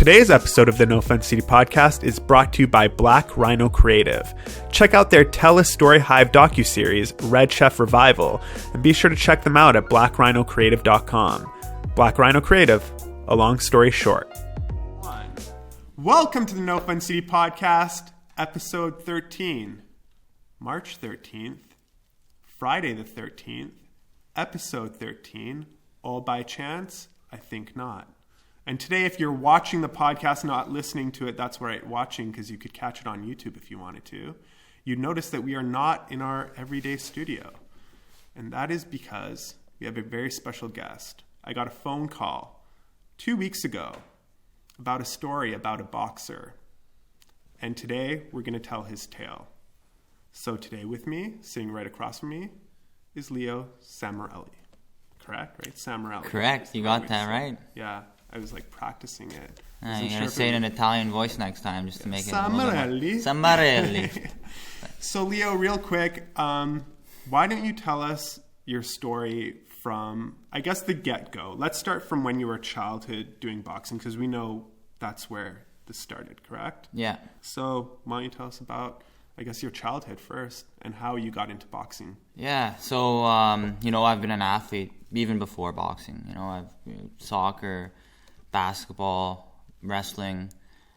Today's episode of the Nofuncity podcast is brought to you by Black Rhino Creative. Check out their Tell a Story Hive docuseries, Red Chef Revival, and be sure to check them out at blackrhinocreative.com. Black Rhino Creative, a long story short. Welcome to the Nofuncity podcast, episode 13. March 13th, Friday the 13th, episode 13, all by chance? I think not. And today, if you're watching the podcast, not listening to it, that's right, watching, because you could catch it on YouTube if you wanted to, you'd notice that we are not in our everyday studio. And that is because we have a very special guest. I got a phone call 2 weeks ago about a story about a boxer. And today, we're going to tell his tale. So today with me, sitting right across from me, is Leo Sammarelli. Correct, right? Sammarelli. Correct, you got that right. Yeah. I was like practicing it. You gotta say it in an Italian voice next time just to make it Sammarelli. Sammarelli. So Leo, real quick, why don't you tell us your story from, I guess, the get-go? Let's start from when you were a childhood doing boxing, because we know that's where this started, correct? Yeah. So why don't you tell us about, I guess, your childhood first and how you got into boxing? Yeah, so, I've been an athlete even before boxing. Soccer, basketball, wrestling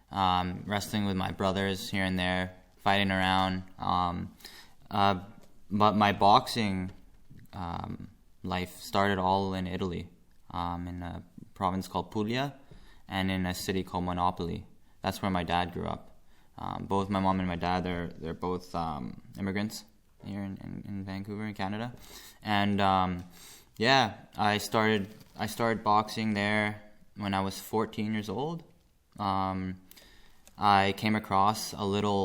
with my brothers here and there, fighting around. But my boxing life started all in Italy, in a province called Puglia, and in a city called Monopoli. That's where my dad grew up. Both my mom and my dad, they're both immigrants here in Vancouver, in Canada. And I started boxing there when I was 14 years old. I came across a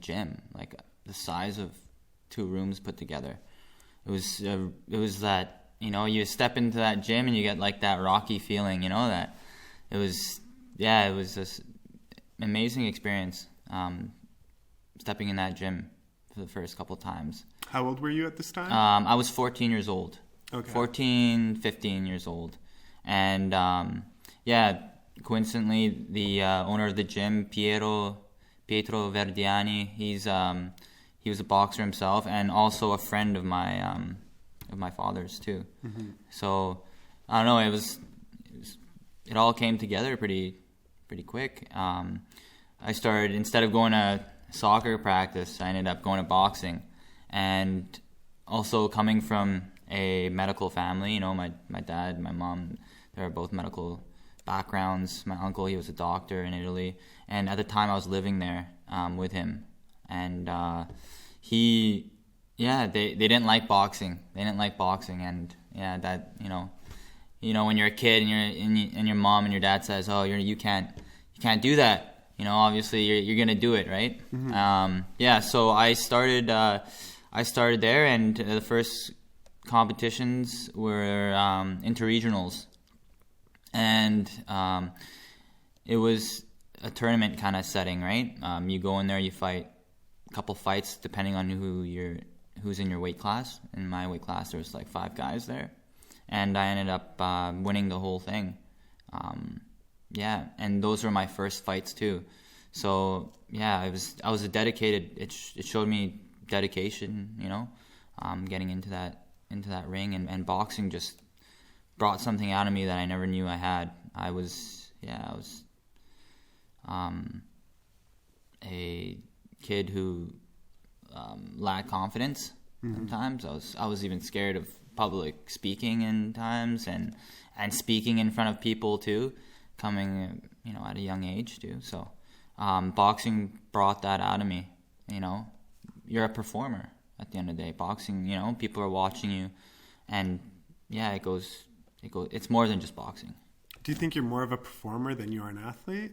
gym, like the size of 2 rooms put together. It was that, you step into that gym and you get like that Rocky feeling, that it was this amazing experience, stepping in that gym for the first couple times. How old were you at this time? I was 14 years old. Okay. 15 years old. And, coincidentally, the owner of the gym, Pietro Verdiani, he was a boxer himself and also a friend of my father's too. Mm-hmm. So, I don't know, it all came together pretty quick. I started, instead of going to soccer practice, I ended up going to boxing. And also coming from a medical family, my dad, my mom, they were both medical backgrounds. My uncle, he was a doctor in Italy. And at the time I was living there with him. And they didn't like boxing. And when you're a kid and your mom and your dad says, oh, you can't do that. Obviously you're gonna do it, right? Mm-hmm. So I started there, and the first competitions were interregionals, and it was a tournament kind of setting, right? You go in there, you fight a couple fights depending on who's in your weight class. In my weight class, there was like 5 guys there, and I ended up winning the whole thing. And those were my first fights too. So I was a dedicated. It showed me dedication, getting into that ring, and boxing just brought something out of me that I never knew I had. I was a kid who lacked confidence. Mm-hmm. Sometimes I was even scared of public speaking in times, and speaking in front of people too, coming at a young age too. So boxing brought that out of me. You're a performer at the end of the day. Boxing, people are watching you, and it's more than just boxing. Do you think you're more of a performer than you are an athlete?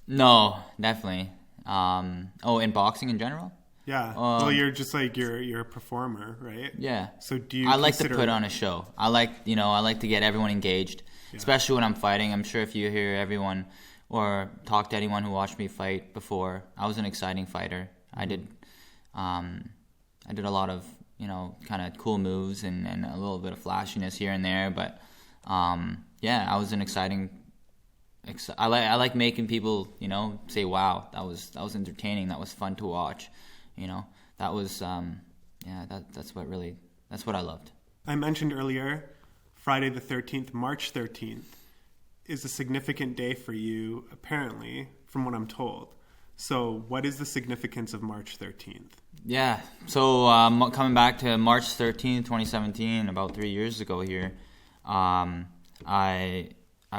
No, definitely. In boxing in general? Yeah. You're just like you're a performer, right? Yeah. So do you? I like to put on a show. I like to get everyone engaged, especially when I'm fighting. I'm sure if you hear everyone or talk to anyone who watched me fight before, I was an exciting fighter. I did a lot of kind of cool moves and a little bit of flashiness here and there, but yeah, I was an exciting. I like making people, say, "Wow, that was entertaining. That was fun to watch." That was that's what I loved. I mentioned earlier, Friday the 13th, March 13th, is a significant day for you, apparently, from what I'm told. So what is the significance of March 13th? Yeah, so coming back to March 13th, 2017, about 3 years ago here, I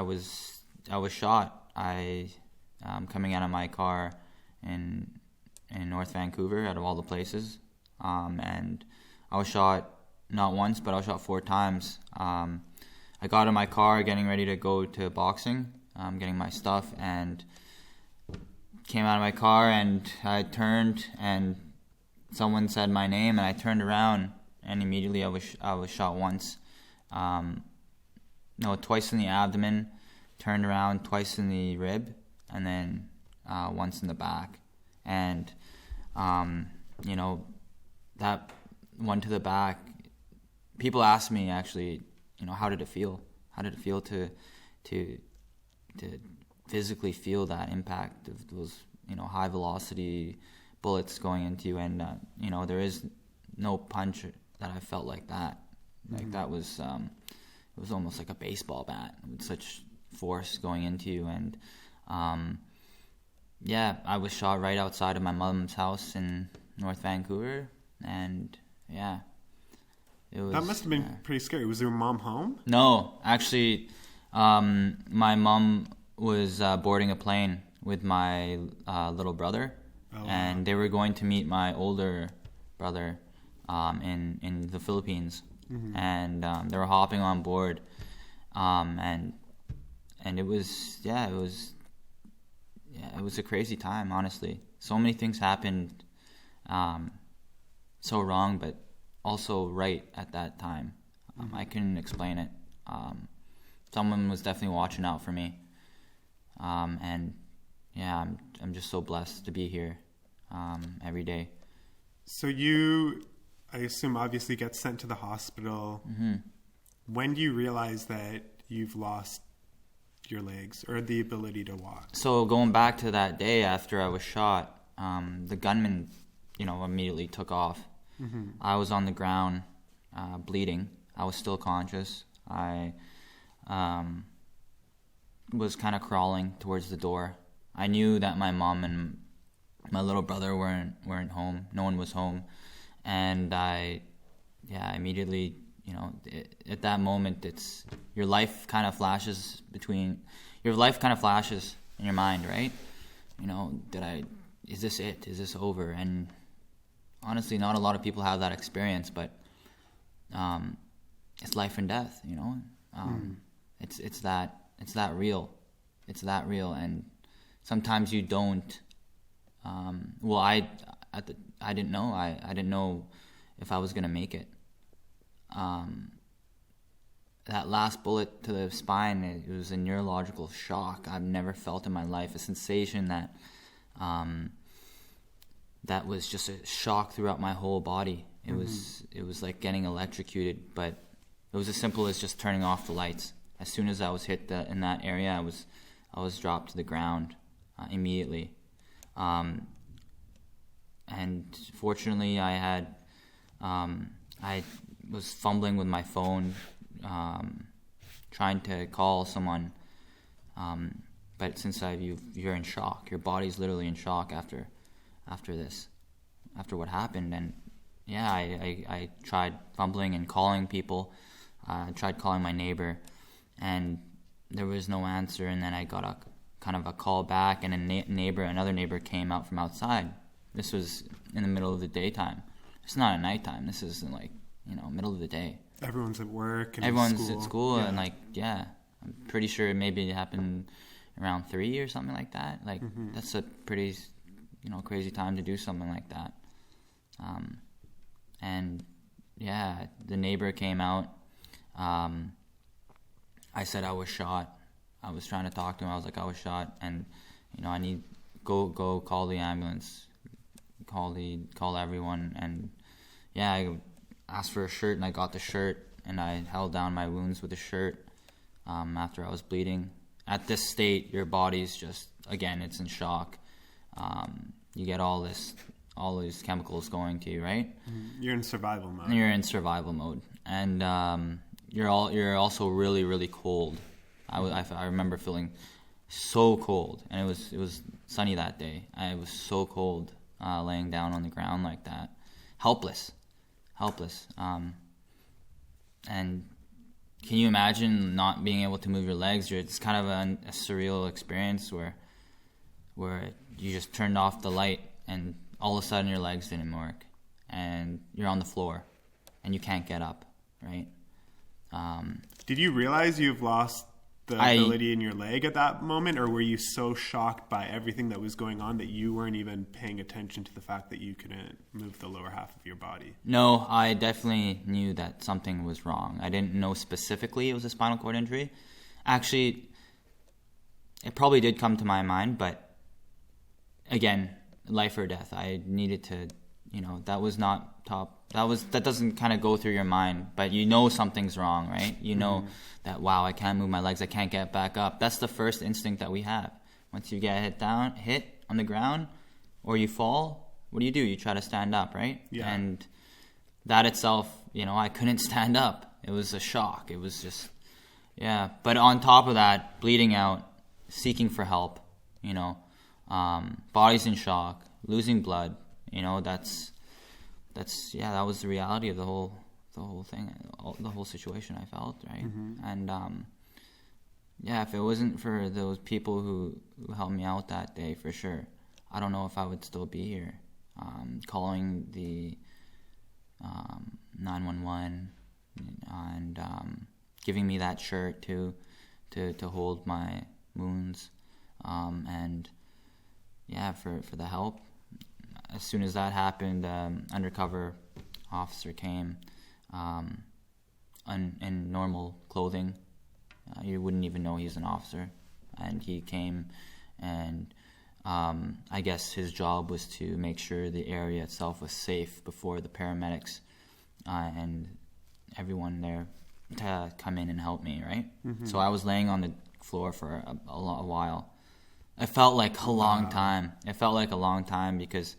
was shot. Coming out of my car in North Vancouver, out of all the places, and I was shot not once, but I was shot 4 times. I got in my car, getting ready to go to boxing, getting my stuff, and came out of my car, and I turned, and someone said my name, and I turned around, and immediately I was shot once. Twice in the abdomen, turned around, twice in the rib, and then once in the back. And that one to the back, people ask me actually, how did it feel? How did it feel to physically feel that impact of those, high velocity bullets going into you? And there is no punch that I felt like that. Like that was it was almost like a baseball bat with such force going into you. And I was shot right outside of my mom's house in North Vancouver, and it was, that must have been pretty scary. Was your mom home? No, actually, my mom was boarding a plane with my little brother, and they were going to meet my older brother in the Philippines, and they were hopping on board, and it was it was a crazy time, honestly. So many things happened, so wrong, but also right at that time. I couldn't explain it. Someone was definitely watching out for me, and I'm just so blessed to be here every day. So you, I assume, obviously get sent to the hospital. Mm-hmm. When do you realize that you've lost your legs or the ability to walk? So going back to that day after I was shot, the gunman, immediately took off. Mm-hmm. I was on the ground, bleeding. I was still conscious. I was kind of crawling towards the door. I knew that my mom and my little brother weren't home. No one was home, and I immediately, at that moment, it's your life kind of flashes in your mind, right? Is this it? Is this over? And honestly, not a lot of people have that experience, but it's life and death, It's that real. It's that real, and sometimes you don't. I didn't know. I didn't know if I was gonna make it. That last bullet to the spine, it was a neurological shock I've never felt in my life. A sensation that was just a shock throughout my whole body. It was like getting electrocuted, but it was as simple as just turning off the lights. As soon as I was hit in that area, I was dropped to the ground immediately. And fortunately, I was fumbling with my phone, trying to call someone. But since you're in shock, your body's literally in shock after what happened. And I tried fumbling and calling people. I tried calling my neighbor, and there was no answer. And then I got a kind of a call back, and another neighbor came out from outside. This was in the middle of the daytime. It's not at nighttime. This is middle of the day. Everyone's at work and everyone's at school, and I'm pretty sure maybe it happened around 3 or something like that. That's a pretty crazy time to do something like that. The neighbor came out. I said I was shot. I was trying to talk to him. I was like, I was shot, and I need go call the ambulance, call everyone. And I asked for a shirt, and I got the shirt, and I held down my wounds with the shirt. after I was bleeding. At this state, your body's just, again, it's in shock. You get all these chemicals going to you, right? You're in survival mode. You're in survival mode, and you're also really, really cold. I remember feeling so cold, and it was sunny that day. I was so cold, laying down on the ground like that, helpless. And can you imagine not being able to move your legs? It's kind of a surreal experience where you just turned off the light and all of a sudden your legs didn't work and you're on the floor and you can't get up, right? Did you realize you've lost the ability in your leg at that moment, or were you so shocked by everything that was going on that you weren't even paying attention to the fact that you couldn't move the lower half of your body? No, I definitely knew that something was wrong. I didn't know specifically it was a spinal cord injury. Actually, it probably did come to my mind, but again, life or death. I needed to, that was not top. That doesn't kind of go through your mind, but you know something's wrong, right? You know that, wow, I can't move my legs, I can't get back up. That's the first instinct that we have. Once you get hit on the ground, or you fall, what do? You try to stand up, right? Yeah. And that itself, I couldn't stand up. It was a shock. It was just, yeah. But on top of that, bleeding out, seeking for help, body's in shock, losing blood, that was the reality of the whole thing, the whole situation I felt, right? And if it wasn't for those people who helped me out that day, for sure, I don't know if I would still be here. Calling the 911 and giving me that shirt to hold my wounds, and for the help. As soon as that happened, undercover officer came in normal clothing. You wouldn't even know he's an officer. And he came, and I guess his job was to make sure the area itself was safe before the paramedics and everyone there to come in and help me, right? So I was laying on the floor for a while. It felt like a long time. It felt like a long time because,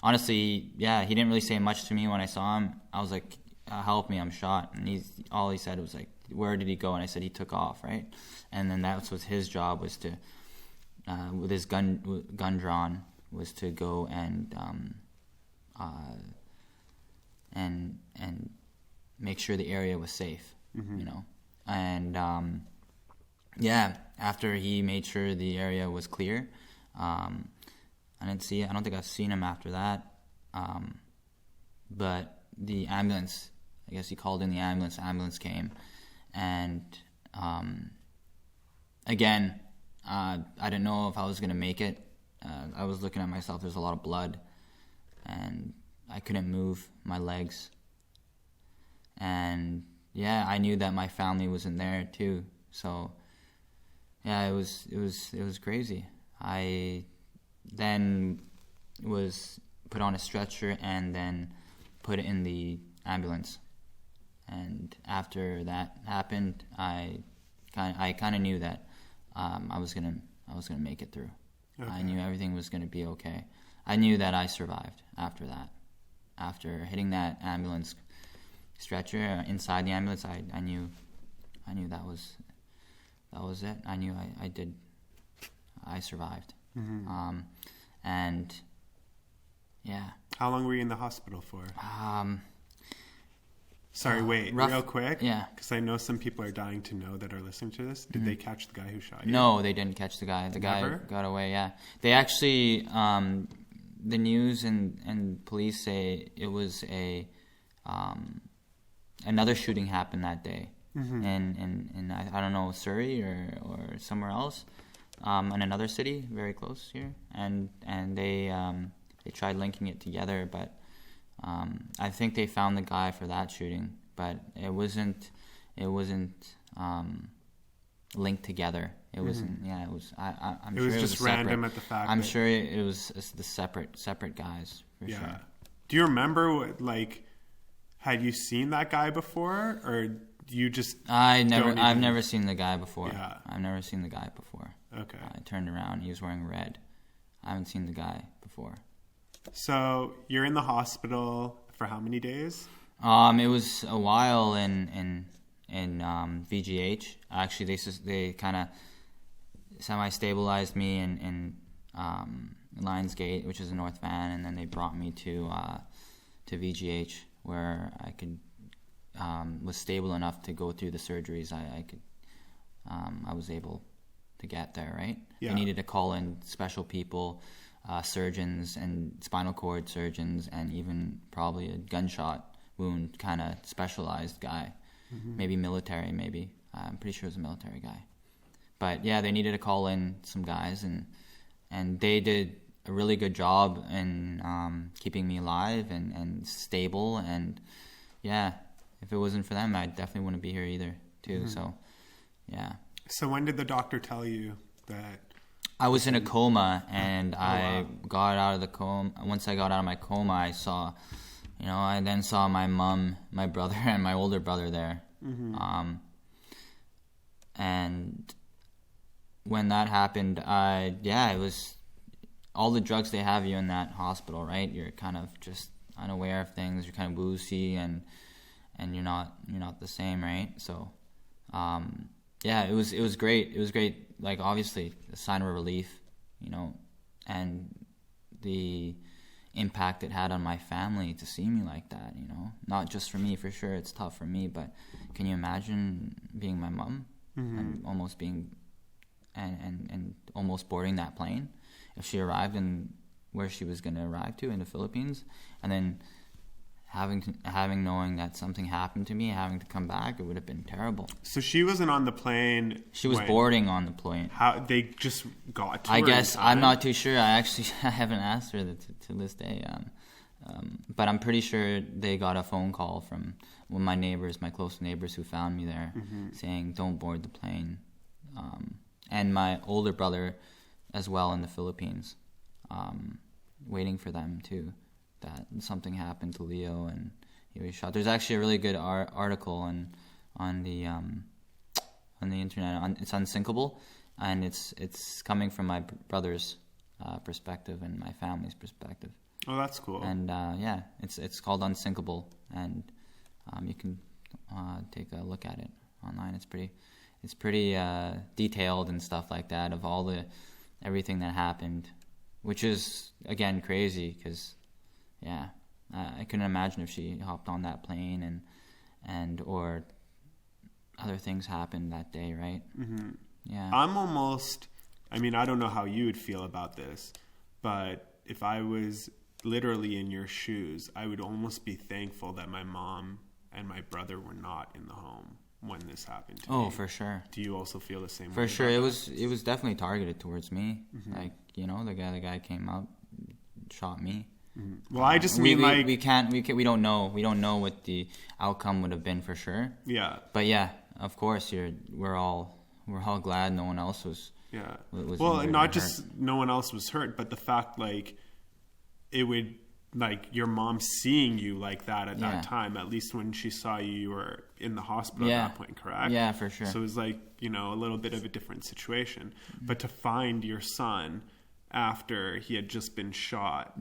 honestly, he didn't really say much to me when I saw him. I was like, help me, I'm shot. And all he said was like, where did he go? And I said, he took off, right? And then that was his job, was to, with his gun drawn, was to go and make sure the area was safe, And after he made sure the area was clear, I don't think I've seen him after that. But the ambulance, I guess he called in the ambulance came. And again, I didn't know if I was going to make it. I was looking at myself, there's a lot of blood. And I couldn't move my legs. And I knew that my family was in there too. So it was crazy. I then was put on a stretcher and then put in the ambulance. And after that happened, I kind of knew that I was gonna make it through. Okay. I knew everything was gonna be okay. I knew that I survived after that. After hitting that ambulance stretcher inside the ambulance, I knew that was it. I knew I survived. And how long were you in the hospital for? Sorry, wait, real quick. Yeah. Because I know some people are dying to know that are listening to this. Did they catch the guy who shot you? No, they didn't catch the guy. The guy got away, yeah. They actually, the news and police say it was another shooting happened that day. In I don't know, Surrey or somewhere else, in another city very close here. And they tried linking it together, but I think they found the guy for that shooting, but it wasn't linked together. It wasn't. Yeah, it was. I'm sure it was just random at the fact. I'm sure it was the separate guys for sure. Do you remember had you seen that guy before, or you just I've never seen the guy before. Yeah. I've never seen the guy before. Okay. I turned around. He was wearing red. I haven't seen the guy before. So you're in the hospital for how many days? It was a while in VGH. Actually, they kind of semi-stabilized me in Lionsgate, which is in North Van, and then they brought me to VGH, where I could was stable enough to go through the surgeries. I was able to get there. Right. Yeah. They needed to call in special people, surgeons and spinal cord surgeons, and even probably a gunshot wound kind of specialized guy. Mm-hmm. Maybe military. Maybe I'm pretty sure it was a military guy. But yeah, they needed to call in some guys, and they did a really good job in keeping me alive and stable. And yeah, if it wasn't for them, I definitely wouldn't be here either, too. Mm-hmm. So yeah. So when did the doctor tell you that? I was in a coma, and I got out of the coma. Once I got out of my coma, I then saw my mom, my brother, and my older brother there. Mm-hmm. And when that happened, it was all the drugs they have you in that hospital, right? You're kind of just unaware of things. You're kind of woozy, and you're not the same, right? So, it was great. It was great. Like, obviously, a sign of relief, and the impact it had on my family to see me like that, Not just for me, for sure. It's tough for me, but can you imagine being my mom and almost being and almost boarding that plane if she arrived in where she was going to arrive to in the Philippines, and then having knowing that something happened to me, having to come back, it would have been terrible. So she wasn't on the plane. She was boarding on the plane. How they just got to her? I guess I'm not too sure. I haven't asked her to this day. But I'm pretty sure they got a phone call from one of my neighbors, my close neighbors who found me there, saying don't board the plane. And my older brother as well in the Philippines, waiting for them too. That something happened to Leo and he was shot. There's actually a really good article on the internet. It's Unsinkable, and it's coming from my brother's perspective and my family's perspective. Oh, that's cool. And it's called Unsinkable, and you can take a look at it online. It's pretty detailed and stuff like that of everything that happened, which is again crazy because. Yeah, I couldn't imagine if she hopped on that plane and or other things happened that day, right? Mm-hmm. Yeah. I don't know how you would feel about this, but if I was literally in your shoes, I would almost be thankful that my mom and my brother were not in the home when this happened to me. Oh, for sure. Do you also feel the same way? For sure. It was definitely targeted towards me. Mm-hmm. Like, the guy came out, shot me. Well, I just mean we don't know what the outcome would have been for sure. Yeah. But yeah, of course, we're all glad no one else was. Yeah. Was well, not just no one else was hurt, but the fact it would your mom seeing you like that at that time. At least when she saw you, you were in the hospital at that point, correct? Yeah, for sure. So it was a little bit of a different situation. Mm-hmm. But to find your son after he had just been shot,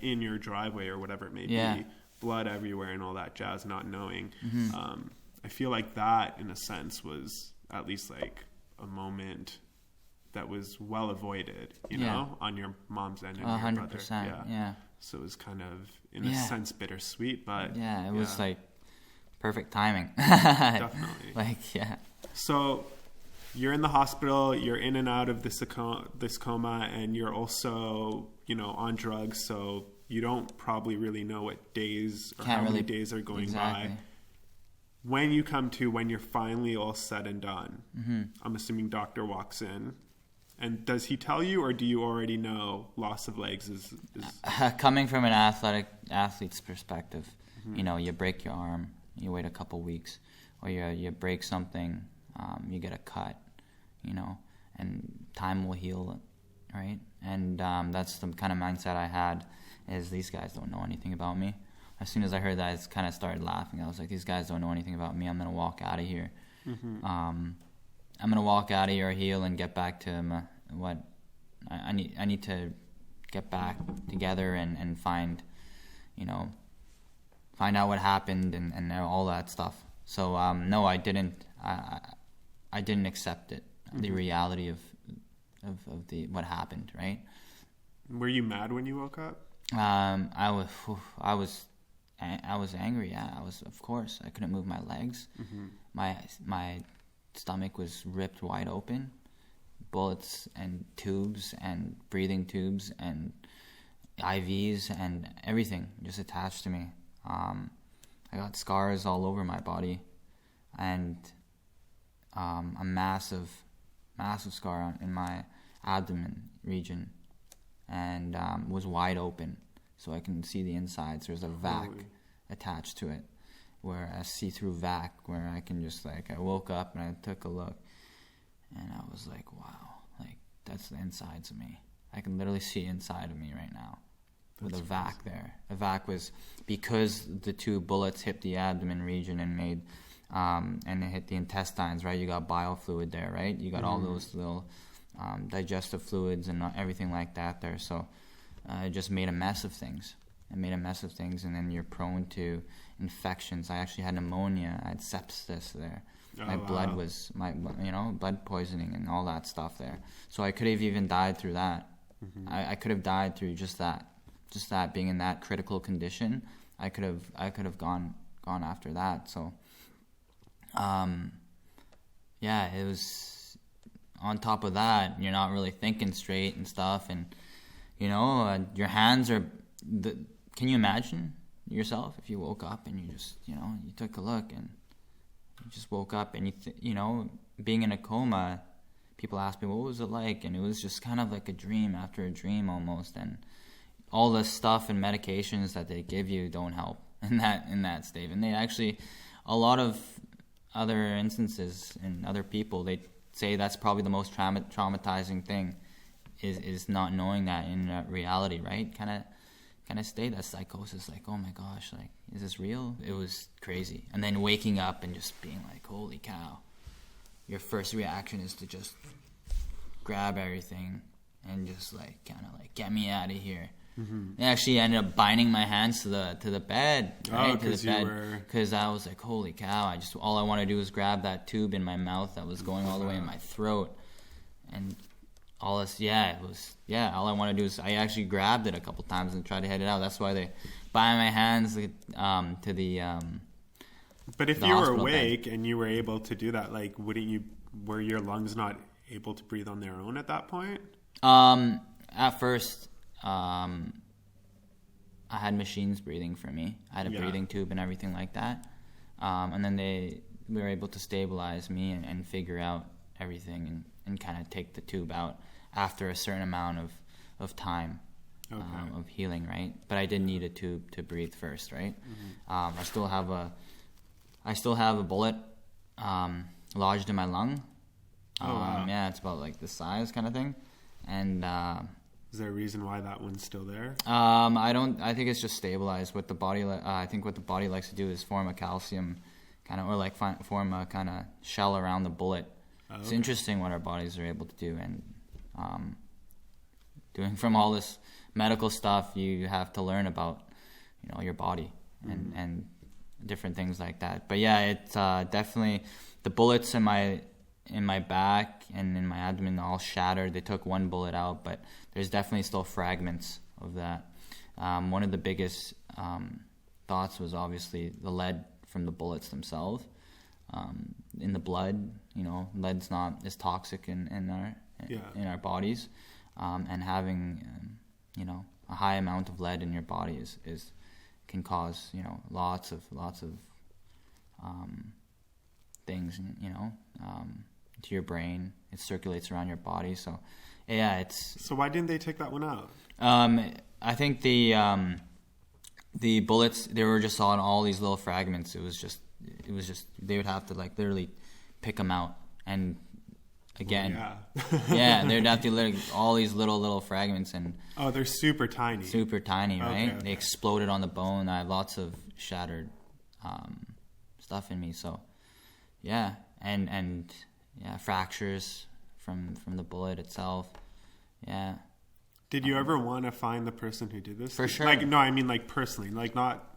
in your driveway or whatever it may be, blood everywhere and all that jazz, not knowing. Mm-hmm. I feel like that, in a sense, was at least a moment that was well avoided, on your mom's end and your brother. 100%. Yeah. So it was kind of, in a sense, bittersweet, but it was perfect timing. Definitely. So you're in the hospital, you're in and out of this coma, and you're also, on drugs, so you don't probably really know what days or how many days are going by. When you come to, when you're finally all said and done, I'm assuming doctor walks in, and does he tell you, or do you already know loss of legs is... Coming from an athlete's perspective, you break your arm, you wait a couple weeks, or you break something, you get a cut, and time will heal it, right? And that's the kind of mindset I had, is these guys don't know anything about me. as soon as I heard that, I kind of started laughing. I was like, these guys don't know anything about me. I'm gonna walk out of here. I'm gonna walk out of here, heal, and get back to what I need. I need to get back together and find, find out what happened and all that stuff. So no, I didn't. I didn't accept it, the reality of the what happened. Right. Were you mad when you woke up? I was angry. Yeah, I was. Of course, I couldn't move my legs. My stomach was ripped wide open. Bullets and tubes and breathing tubes and IVs and everything just attached to me. I got scars all over my body, and a massive scar in my abdomen region, and was wide open, so I can see the insides. There's a vac attached to it, where a see-through vac, where I can just I woke up and I took a look, and I was like, wow, that's the insides of me. I can literally see inside of me right now. With a vac there. A vac was because the two bullets hit the abdomen region and made, and it hit the intestines, right? You got bile fluid there, right? You got all those little digestive fluids and everything like that there. So it just made a mess of things. And then you're prone to infections. I actually had pneumonia. I had sepsis there. My blood was blood poisoning and all that stuff there. So I could have even died through that. I could have died through just that being in that critical condition. I could have gone after that. So it was on top of that. You're not really thinking straight and stuff, and your hands are. Can you imagine yourself if you woke up and you just you took a look and you just woke up and being in a coma? People ask me, what was it like? And it was just kind of like a dream after a dream almost. And all the stuff and medications that they give you don't help in that state. And they actually, a lot of other instances and other people, they say that's probably the most traumatizing thing is not knowing that in reality, right? Kind of state that psychosis, like, oh my gosh, like, is this real? It was crazy. And then waking up and just being like, holy cow. Your first reaction is to just grab everything and just get me out of here. I actually ended up binding my hands to the bed, right? To the bed, because I was like, holy cow! All I want to do is grab that tube in my mouth that was going all the way in my throat, and all this. All I want to do is I actually grabbed it a couple times and tried to head it out. That's why they bind my hands to the. But if you were awake and you were able to do that, were your lungs not able to breathe on their own at that point? At first, I had machines breathing for me. I had a breathing tube and everything like that. And then they were able to stabilize me and figure out everything and kind of take the tube out after a certain amount of time. Of healing, right? But I did need a tube to breathe first, right? I still have a bullet lodged in my lung. Yeah, it's about like this size kind of thing. And is there a reason why that one's still there? I think it's just stabilized. What the body, I think what the body likes to do is form a calcium kind of, or form a kind of shell around the bullet. It's interesting what our bodies are able to do, and doing from all this medical stuff, you have to learn about your body and different things like that. But yeah, it's definitely the bullets in my back and in my abdomen all shattered. They took one bullet out, but there's definitely still fragments of that. One of the biggest thoughts was obviously the lead from the bullets themselves. In the blood, lead's not as toxic in our bodies, and having a high amount of lead in your body can cause lots of things to your brain. It circulates around your body. So yeah, so why didn't they take that one out? I think the bullets, they were just on all these little fragments. It was just they would have to literally pick them out, and again. Yeah. Yeah, they'd have to let all these little fragments and. Oh, they're super tiny. Super tiny, right? Okay. They exploded on the bone. I have lots of shattered stuff in me. So, yeah, and yeah, fractures from the bullet itself. Yeah. Did you ever want to find the person who did this? For sure. Like, no, I mean like personally, like not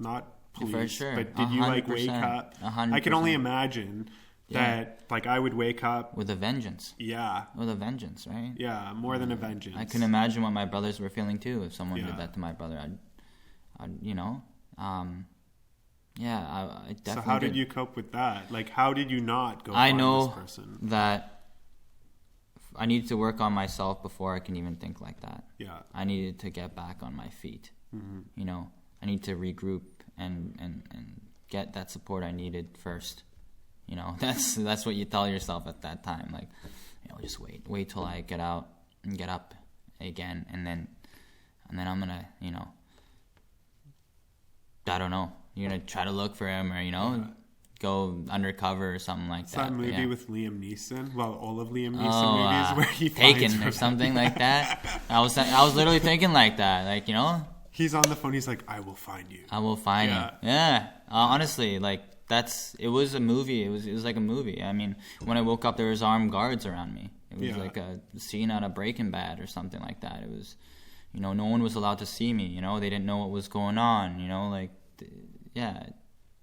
police. For sure. But did you like wake 100%. up? 100%. I can only imagine that like I would wake up with a vengeance. Yeah. With a vengeance, right? Yeah, more than a vengeance. I can imagine what my brothers were feeling too. If someone did that to my brother, I'd you know, yeah, I definitely. So how did you cope with that? Like, how did you not go? I know this person? that I needed to work on myself before I can even think like that. Yeah. I needed to get back on my feet. Mm-hmm. You know, I need to regroup and get that support I needed first. You know, that's what you tell yourself at that time. Like, you know, just wait till I get out and get up again, and then I'm gonna, you know, I don't know. You're gonna try to look for him, or you know, go undercover or something like that. That movie with Liam Neeson. Well, all of Liam Neeson movies where he Taken finds or something like that. I was literally thinking like that. Like, you know, he's on the phone. He's like, "I will find you. I will find you." Yeah. Honestly, like. It was a movie. It was like a movie. I mean, when I woke up, there was armed guards around me. It was like a scene out of Breaking Bad or something like that. It was, you know, no one was allowed to see me. You know, they didn't know what was going on. You know, like, yeah,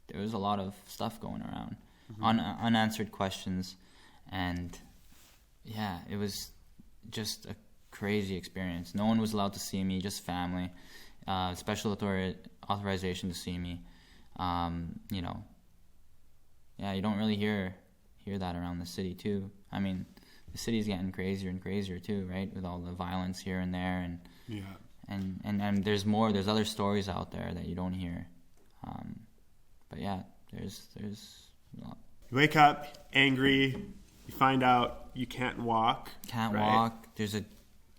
there was a lot of stuff going around, unanswered questions, and yeah, it was just a crazy experience. No one was allowed to see me, just family, special authorization to see me. You know. Yeah, you don't really hear that around the city too. I mean, the city's getting crazier and crazier too, right? With all the violence here and there, and there's more. There's other stories out there that you don't hear. But yeah, there's a lot. You wake up angry. You find out you can't walk. Can't walk. There's a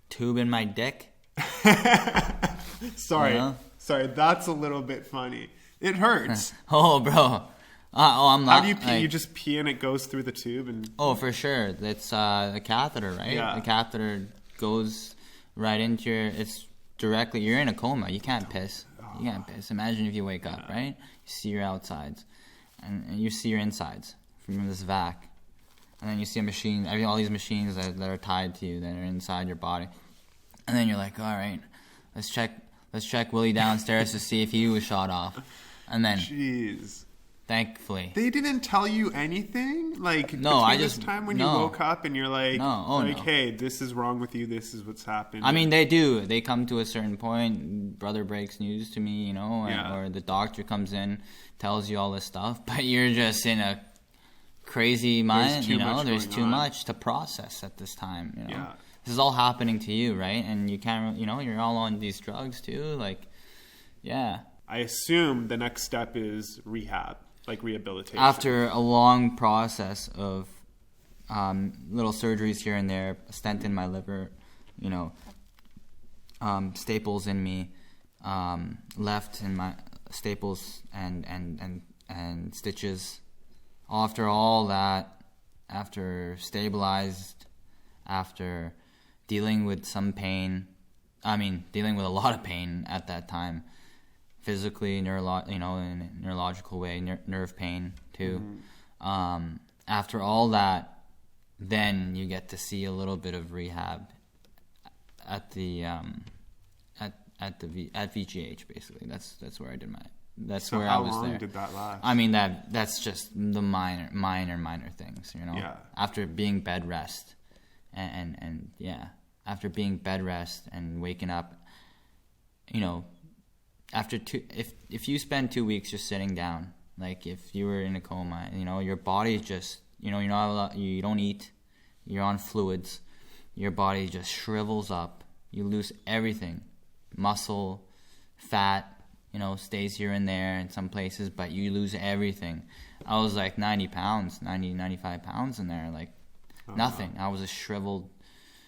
tube in my dick. Sorry, that's a little bit funny. It hurts. Oh, bro. I'm not. How do you pee? Like, you just pee and it goes through the tube and. Oh, for sure. It's a catheter, right? Yeah. The catheter goes right into your. It's directly. You're in a coma. You can't piss. You can't piss. Imagine if you wake up, right? You see your outsides, and you see your insides from this vac, and then you see a machine. I mean, all these machines that are tied to you that are inside your body, and then you're like, all right, let's check Willie downstairs to see if he was shot off, and then. Jeez. Thankfully. They didn't tell you anything? Like, no, this time when you woke up and you're like, hey, this is wrong with you, this is what's happened. I mean, they do. They come to a certain point, brother breaks news to me, you know, or the doctor comes in, tells you all this stuff, but you're just in a crazy mind, you know, there's too much to process at this time, you know. Yeah. This is all happening to you, right? And you can't, you know, you're all on these drugs too, like, yeah. I assume the next step is rehab. Like rehabilitation. After a long process of little surgeries here and there, a stent in my liver, you know, staples in me, left in my staples and stitches. After all that, after stabilized, after dealing with some pain, dealing with a lot of pain at that time. Physically, in a neurological way, nerve pain too. Mm-hmm. After all that, then you get to see a little bit of rehab at the at VGH. Basically, that's where I did my. That's where I was there. How long did that last? I mean, that's just the minor things, you know. Yeah. After being bed rest, and yeah, after being bed rest and waking up, you know. If you spend 2 weeks just sitting down, like if you were in a coma, you know, your body just, you know, you don't eat, you're on fluids, your body just shrivels up, you lose everything, muscle, fat, you know, stays here and there in some places, but you lose everything. I was like 95 pounds in there, like nothing. I was a shriveled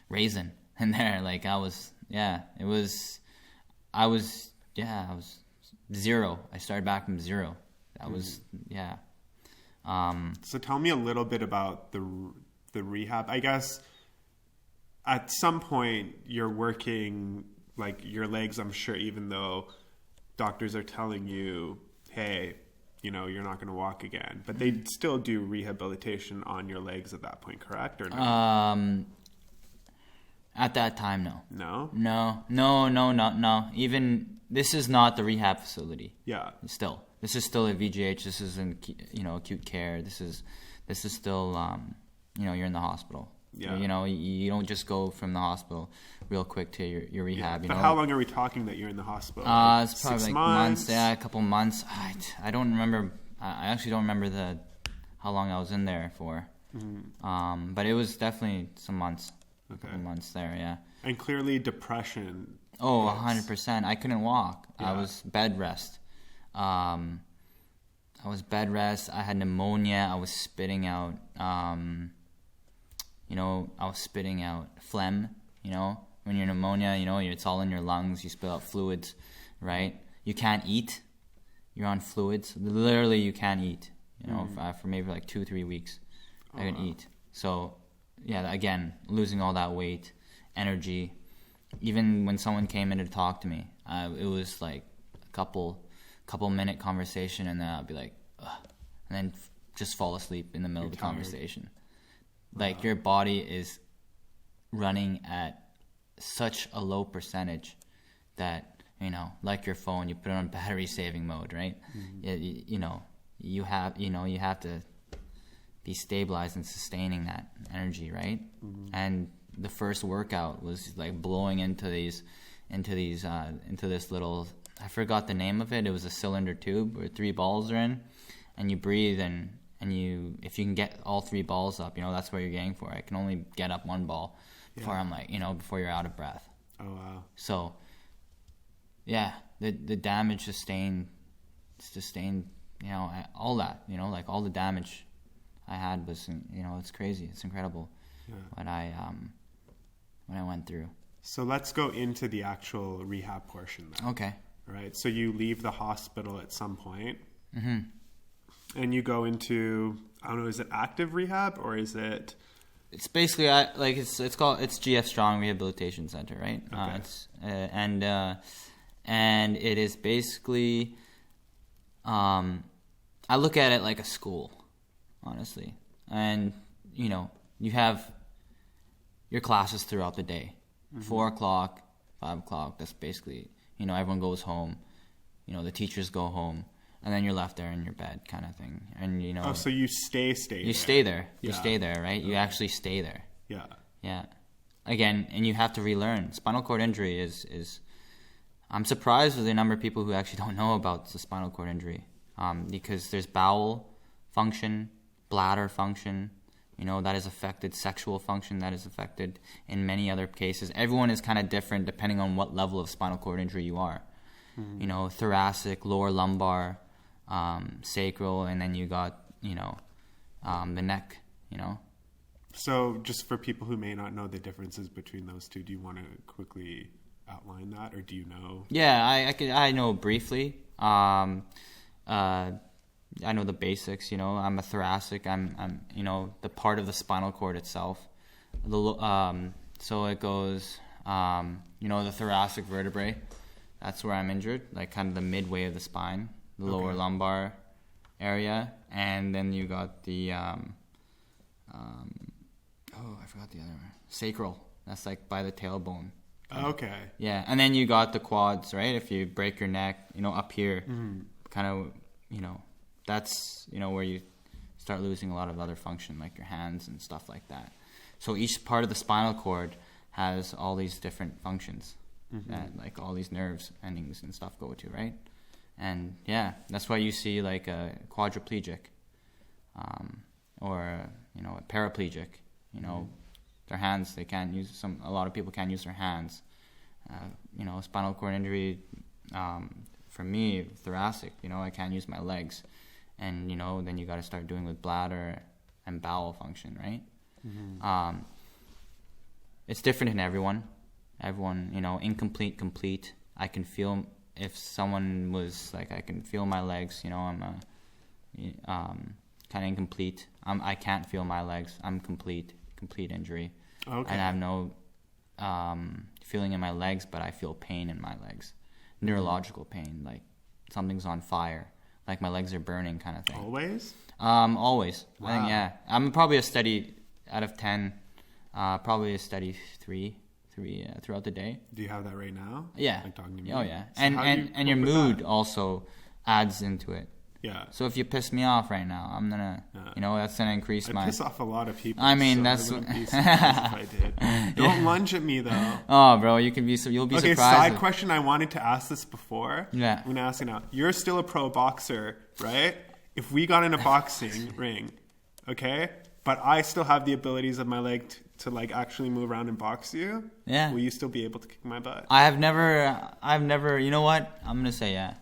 raisin in there, like I was zero. I started back from zero. That was, So tell me a little bit about the rehab? I guess at some point you're working like your legs, I'm sure, even though doctors are telling you, hey, you're not going to walk again, but they still do rehabilitation on your legs at that point, correct? Or no? At that time, no. No? Even this is not the rehab facility. Yeah. This is still a VGH. This isn't, acute care. This is still, you're in the hospital. Yeah. You don't just go from the hospital real quick to your rehab. But how long are we talking that you're in the hospital? It's probably 6 like months? a couple months. I don't remember. I actually don't remember how long I was in there for. Mm-hmm. But it was definitely some months. A couple months there, yeah. And clearly depression. Oh, 100%. I couldn't walk. Yeah. I was bed rest. I had pneumonia. I was spitting out. I was spitting out phlegm. When you're pneumonia, it's all in your lungs. You spit out fluids, right? You can't eat. You're on fluids. Literally, you can't eat. For maybe like 2-3 weeks, I couldn't eat. So, yeah, again, losing all that weight, energy. Even when someone came in to talk to me, it was like a couple minute conversation, and then I'd be like, ugh, and then just fall asleep in the middle of the conversation. Like your body is running at such a low percentage that, like your phone, you put it on battery saving mode, right? Mm-hmm. You have to be stabilized and sustaining that energy, right? Mm-hmm. And the first workout was like blowing into this little, I forgot the name of it. It was a cylinder tube where 3 balls are in, and you breathe and if you can get all 3 balls up, that's what you're getting for. I can only get up 1 ball before I'm like, before you're out of breath. Oh wow. So, yeah, the damage sustained, all that, like all the damage I had was, it's crazy. It's incredible what I went through. So let's go into the actual rehab portion then. Okay. Right. So you leave the hospital at some point. Mm-hmm. And you go into, I don't know, is it active rehab or is it? It's basically it's GF Strong Rehabilitation Center, right? Okay. And it is basically, I look at it like a school, honestly. And you have your classes throughout the day, 4 o'clock, 5 o'clock. That's basically, everyone goes home. The teachers go home. And then you're left there in your bed, kind of thing. And Oh, so you stay there. You stay there. Yeah. You stay there, right? Okay. You actually stay there. Yeah. Yeah. Again, and you have to relearn. Spinal cord injury is. I'm surprised with the number of people who actually don't know about the spinal cord injury, because there's bowel function, bladder function. That is affected. Sexual function that is affected. In many other cases, everyone is kind of different depending on what level of spinal cord injury you are. Mm-hmm. Thoracic, lower lumbar. Sacral, and then you got, the neck, So just for people who may not know the differences between those two, do you want to quickly outline that, or do you know? Yeah, I know briefly. I know the basics, I'm a thoracic. I'm the part of the spinal cord itself. So it goes, the thoracic vertebrae. That's where I'm injured, like kind of the midway of the spine. The lower lumbar area, and then you got the I forgot the other one. Sacral. That's like by the tailbone. Okay. Yeah, and then you got the quads, right? If you break your neck, up here, kind of, that's where you start losing a lot of other function, like your hands and stuff like that. So each part of the spinal cord has all these different functions that like all these nerves endings and stuff go to, right? And yeah, that's why you see like a quadriplegic, or a paraplegic. Their hands, they can't use a lot of people can't use their hands. Spinal cord injury. For me, thoracic. I can't use my legs, and then you got to start doing with bladder and bowel function, right? Mm-hmm. It's different in everyone. Everyone, incomplete, complete. I can feel. If someone was like, I can feel my legs, I'm kind of incomplete. I can't feel my legs. I'm complete. complete injury. Okay. And I have no feeling in my legs, but I feel pain in my legs, neurological pain, like something's on fire, like my legs are burning, kind of thing. Always? Always. Wow. I think, yeah. I'm probably a steady out of 10. Probably a steady 3 throughout the day. Do you have that right now? Yeah. Like talking to me? Oh yeah. So And your mood also adds into it. Yeah. So if you piss me off right now, I'm gonna, that's gonna increase I my. piss off a lot of people. I mean, so that's. I wouldn't be surprised if I did. Don't lunge at me though. Oh, bro, you'll be surprised. Okay, side question. I wanted to ask this before. Yeah. I'm gonna ask you now. You're still a pro boxer, right? If we got in a boxing ring, okay, but I still have the abilities of my leg to like actually move around and box you. Yeah. Will you still be able to kick my butt? I've never. You know what? I'm gonna say yeah.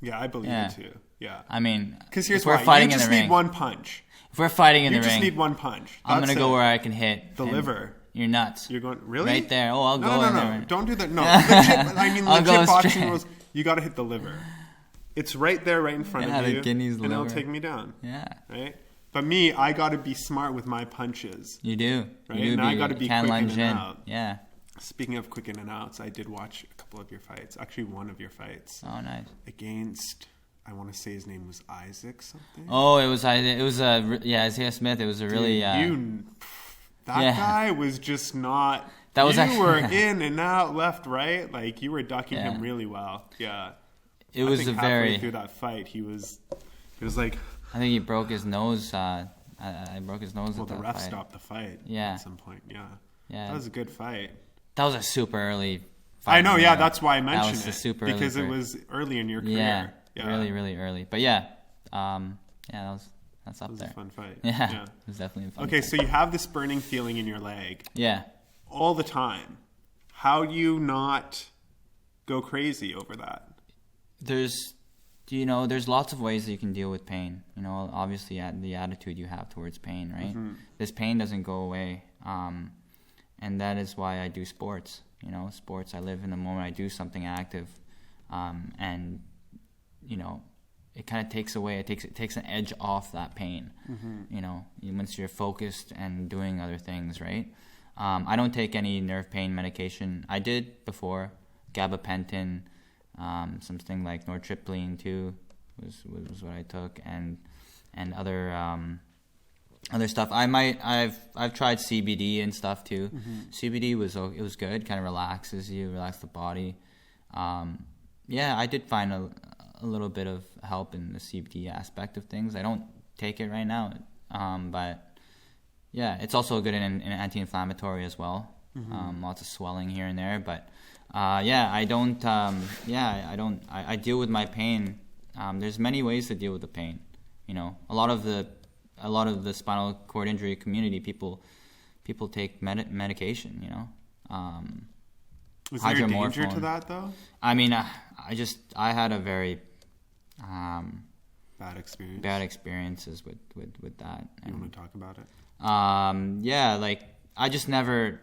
Yeah, I believe Yeah. it too. Yeah. I mean, Because here's if we're why. fighting You just in the need ring, one punch. if we're fighting in You the just ring, need one punch. I'm That's gonna go it. where I can hit The and liver. You're nuts. You're going really right there. Oh, I'll No, go no, in no, there. don't do that. No, legit. I mean, I'll go legit boxing straight. rules. You got to hit the liver. It's right there, right in front Yeah, of the you, kidney's and it'll liver. take me down. Yeah, Right. But me, I got to be smart with my punches. you do. Right? You do. And I gotta be can't quick lunge in and in. out. Yeah. Speaking of quick in and outs, I did watch a couple of your fights. Actually, one of your fights Oh, nice. against. I want to say his name was Isaac something. Oh, it was Isaiah Smith. It was a really That guy was just not. That was you actually- were in and out, left, right. Like you were ducking Yeah. him really well. Yeah. it was I think a halfway very. through that fight, he was like, I think he broke his nose. I broke his nose well, at the that ref fight. stopped the fight. Yeah. At some point, yeah. Yeah. That was a good fight. That was a super early fight. I know, yeah. That's why I mentioned was a it super early because it fight. was early in your career. Yeah, Yeah. really, really early. But yeah, that's up It was there. a fun fight. Yeah, it was definitely a fun. Okay, fight. so you have this burning feeling in your leg Yeah. all the time. How do you not go crazy over that? There's lots of ways that you can deal with pain. Obviously the attitude you have towards pain, right? Mm-hmm. This pain doesn't go away, and that is why I do sports. Sports. I live in the moment. I do something active, and it kind of takes away. It takes an edge off that pain. Mm-hmm. Once you're focused and doing other things, right? I don't take any nerve pain medication. I did before, gabapentin. Something like nortriptyline too was what I took, and other stuff. I've tried CBD and stuff too. Mm-hmm. CBD was good. Kind of relaxes you, relax the body. I did find a little bit of help in the CBD aspect of things. I don't take it right now, but yeah, it's also good in anti-inflammatory as well. Mm-hmm. Lots of swelling here and there, but. I don't. I deal with my pain. There's many ways to deal with the pain. A lot of the spinal cord injury community people take medication. Was there a danger to that though? I mean, I had a very bad experience. Bad experiences with that. You want to talk about it? I just never.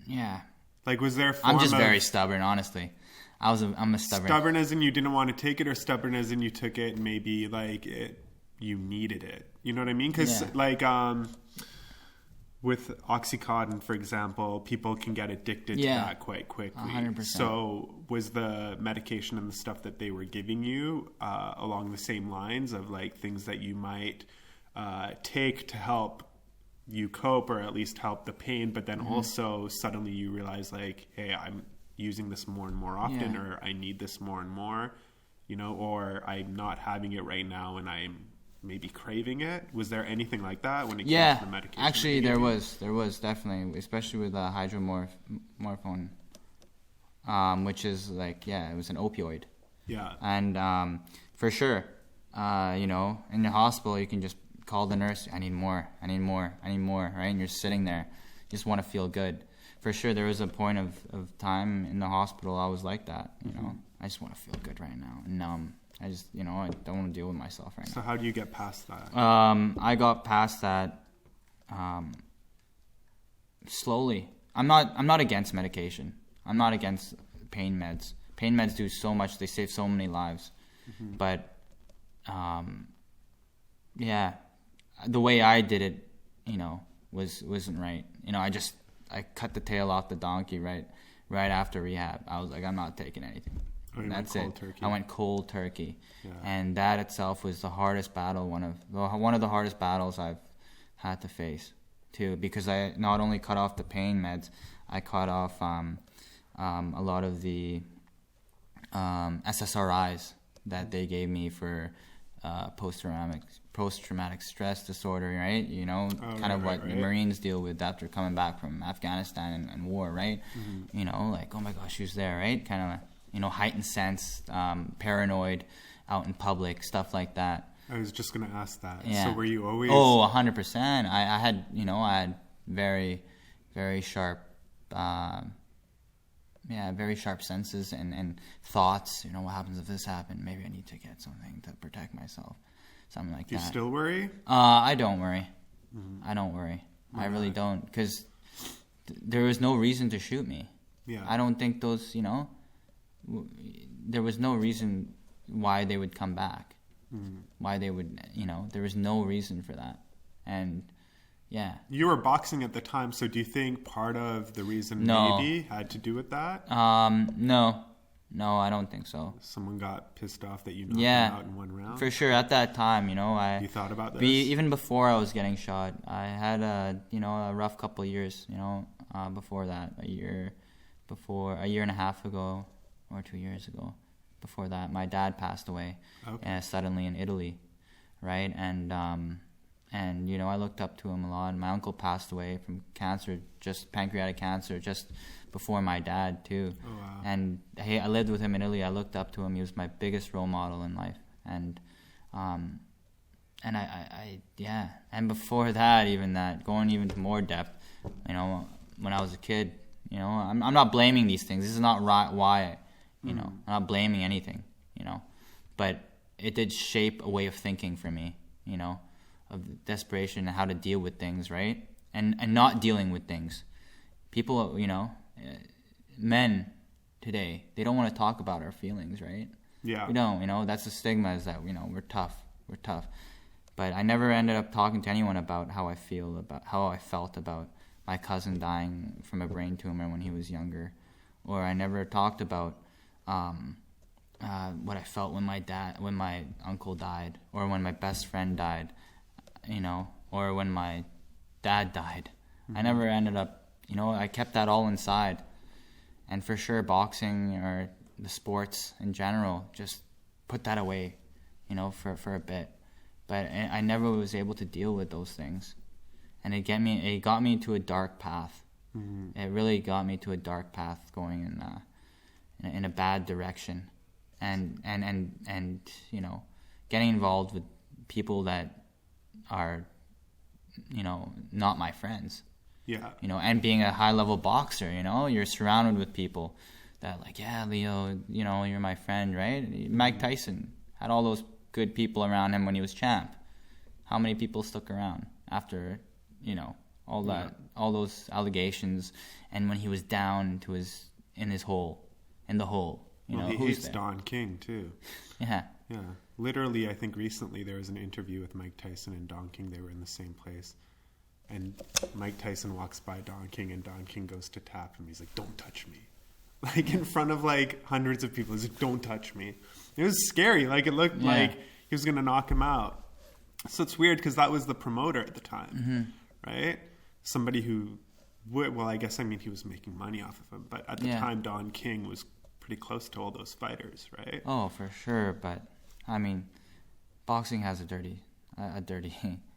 Yeah. Like, was there? I'm just very stubborn, honestly. I'm a stubborn. Stubborn as in you didn't want to take it, or stubborn as in you took it and maybe you needed it. You know what I mean? Because with Oxycontin, for example, people can get addicted to that quite quickly. 100%. So was the medication and the stuff that they were giving you along the same lines of like things that you might take to help you cope or at least help the pain, but then also suddenly you realize like, hey, I'm using this more and more often, or I need this more and more, or I'm not having it right now and I'm maybe craving it. Was there anything like that when it came to the medication? Actually there was definitely, especially with hydromorphone, which is like, it was an opioid. Yeah. And for sure, in the hospital you can just call the nurse, I need more, right? And you're sitting there, you just want to feel good. For sure, there was a point of time in the hospital I was like that, I just want to feel good right now, numb. I just, I don't want to deal with myself right now. So how do you get past that? I got past that slowly. I'm not against medication. I'm not against pain meds. Pain meds do so much. They save so many lives. Mm-hmm. But, the way I did it, wasn't right. You know, I cut the tail off the donkey right after rehab. I was like, I'm not taking anything. Oh, That's it. Turkey. I went cold turkey, Yeah. and that itself was the hardest battle. One of the hardest battles I've had to face, too, because I not only cut off the pain meds, I cut off a lot of the SSRIs that they gave me for post-traumatic stress disorder, right? You know, what Marines deal with after coming back from Afghanistan and war, right? Mm-hmm. You know, like, oh my gosh, who's there, right? Kind of, you know, heightened sense, paranoid, out in public, stuff like that. I was just going to ask that. Yeah. So were you always... Oh, 100%. I had very, very sharp... very sharp senses and thoughts. You know, what happens if this happened? Maybe I need to get something to protect myself. Something like that. Do you still worry? I don't worry. Mm-hmm. I don't worry. Why I really not? don't. Because there was no reason to shoot me. Yeah. I don't think those, you know... there was no reason why they would come back. Mm-hmm. Why they would, you know... There was no reason for that. And... yeah. You were boxing at the time, so do you think part of the reason maybe had to do with that? No, I don't think so. Someone got pissed off that you knocked him out in one round? For sure. At that time, you know, You thought about this? even before I was getting shot, I had a rough couple of years, you know, before that, a year and a half ago, or 2 years ago. Before that, my dad passed away suddenly in Italy, right? And, you know, I looked up to him a lot. My uncle passed away from cancer, just pancreatic cancer, just before my dad, too. Oh, wow. And I lived with him in Italy. I looked up to him. He was my biggest role model in life. And And before that, going even to more depth, you know, when I was a kid, you know, I'm not blaming these things. This is not why, you know, I'm not blaming anything, you know. But it did shape a way of thinking for me, you know, of desperation and how to deal with things, right? And not dealing with things. People, you know, men today, they don't want to talk about our feelings, right? Yeah. We don't, you know, that's the stigma, is that, you know, we're tough. But I never ended up talking to anyone about how I felt about my cousin dying from a brain tumor when he was younger. Or I never talked about what I felt when my uncle died, or when my best friend died, you know, or when my dad died. Mm-hmm. I never ended up, you know, I kept that all inside. And for sure, boxing or the sports in general, just put that away, you know, for a bit. But I never was able to deal with those things. And it got me into a dark path. Mm-hmm. It really got me to a dark path, going in a bad direction. And you know, getting involved with people that are, you know, not my friends. Yeah. You know, and being a high-level boxer, you know, you're surrounded with people that, like, yeah, Leo, you know, you're my friend, right? Mike Tyson had all those good people around him when he was champ. How many people stuck around after, you know, all those allegations, and when he was down to in the hole, you know, he who's hates there? Don King too. Yeah. Yeah. Literally, I think recently there was an interview with Mike Tyson and Don King. They were in the same place. And Mike Tyson walks by Don King, and Don King goes to tap him. He's like, "Don't touch me." Like, in front of, like, hundreds of people. He's like, "Don't touch me." It was scary. Like, it looked like he was going to knock him out. So it's weird, because that was the promoter at the time, right? Somebody who would, well, I guess, I mean, he was making money off of him. But at the time, Don King was pretty close to all those fighters, right? Oh, for sure. But, I mean, boxing has a dirty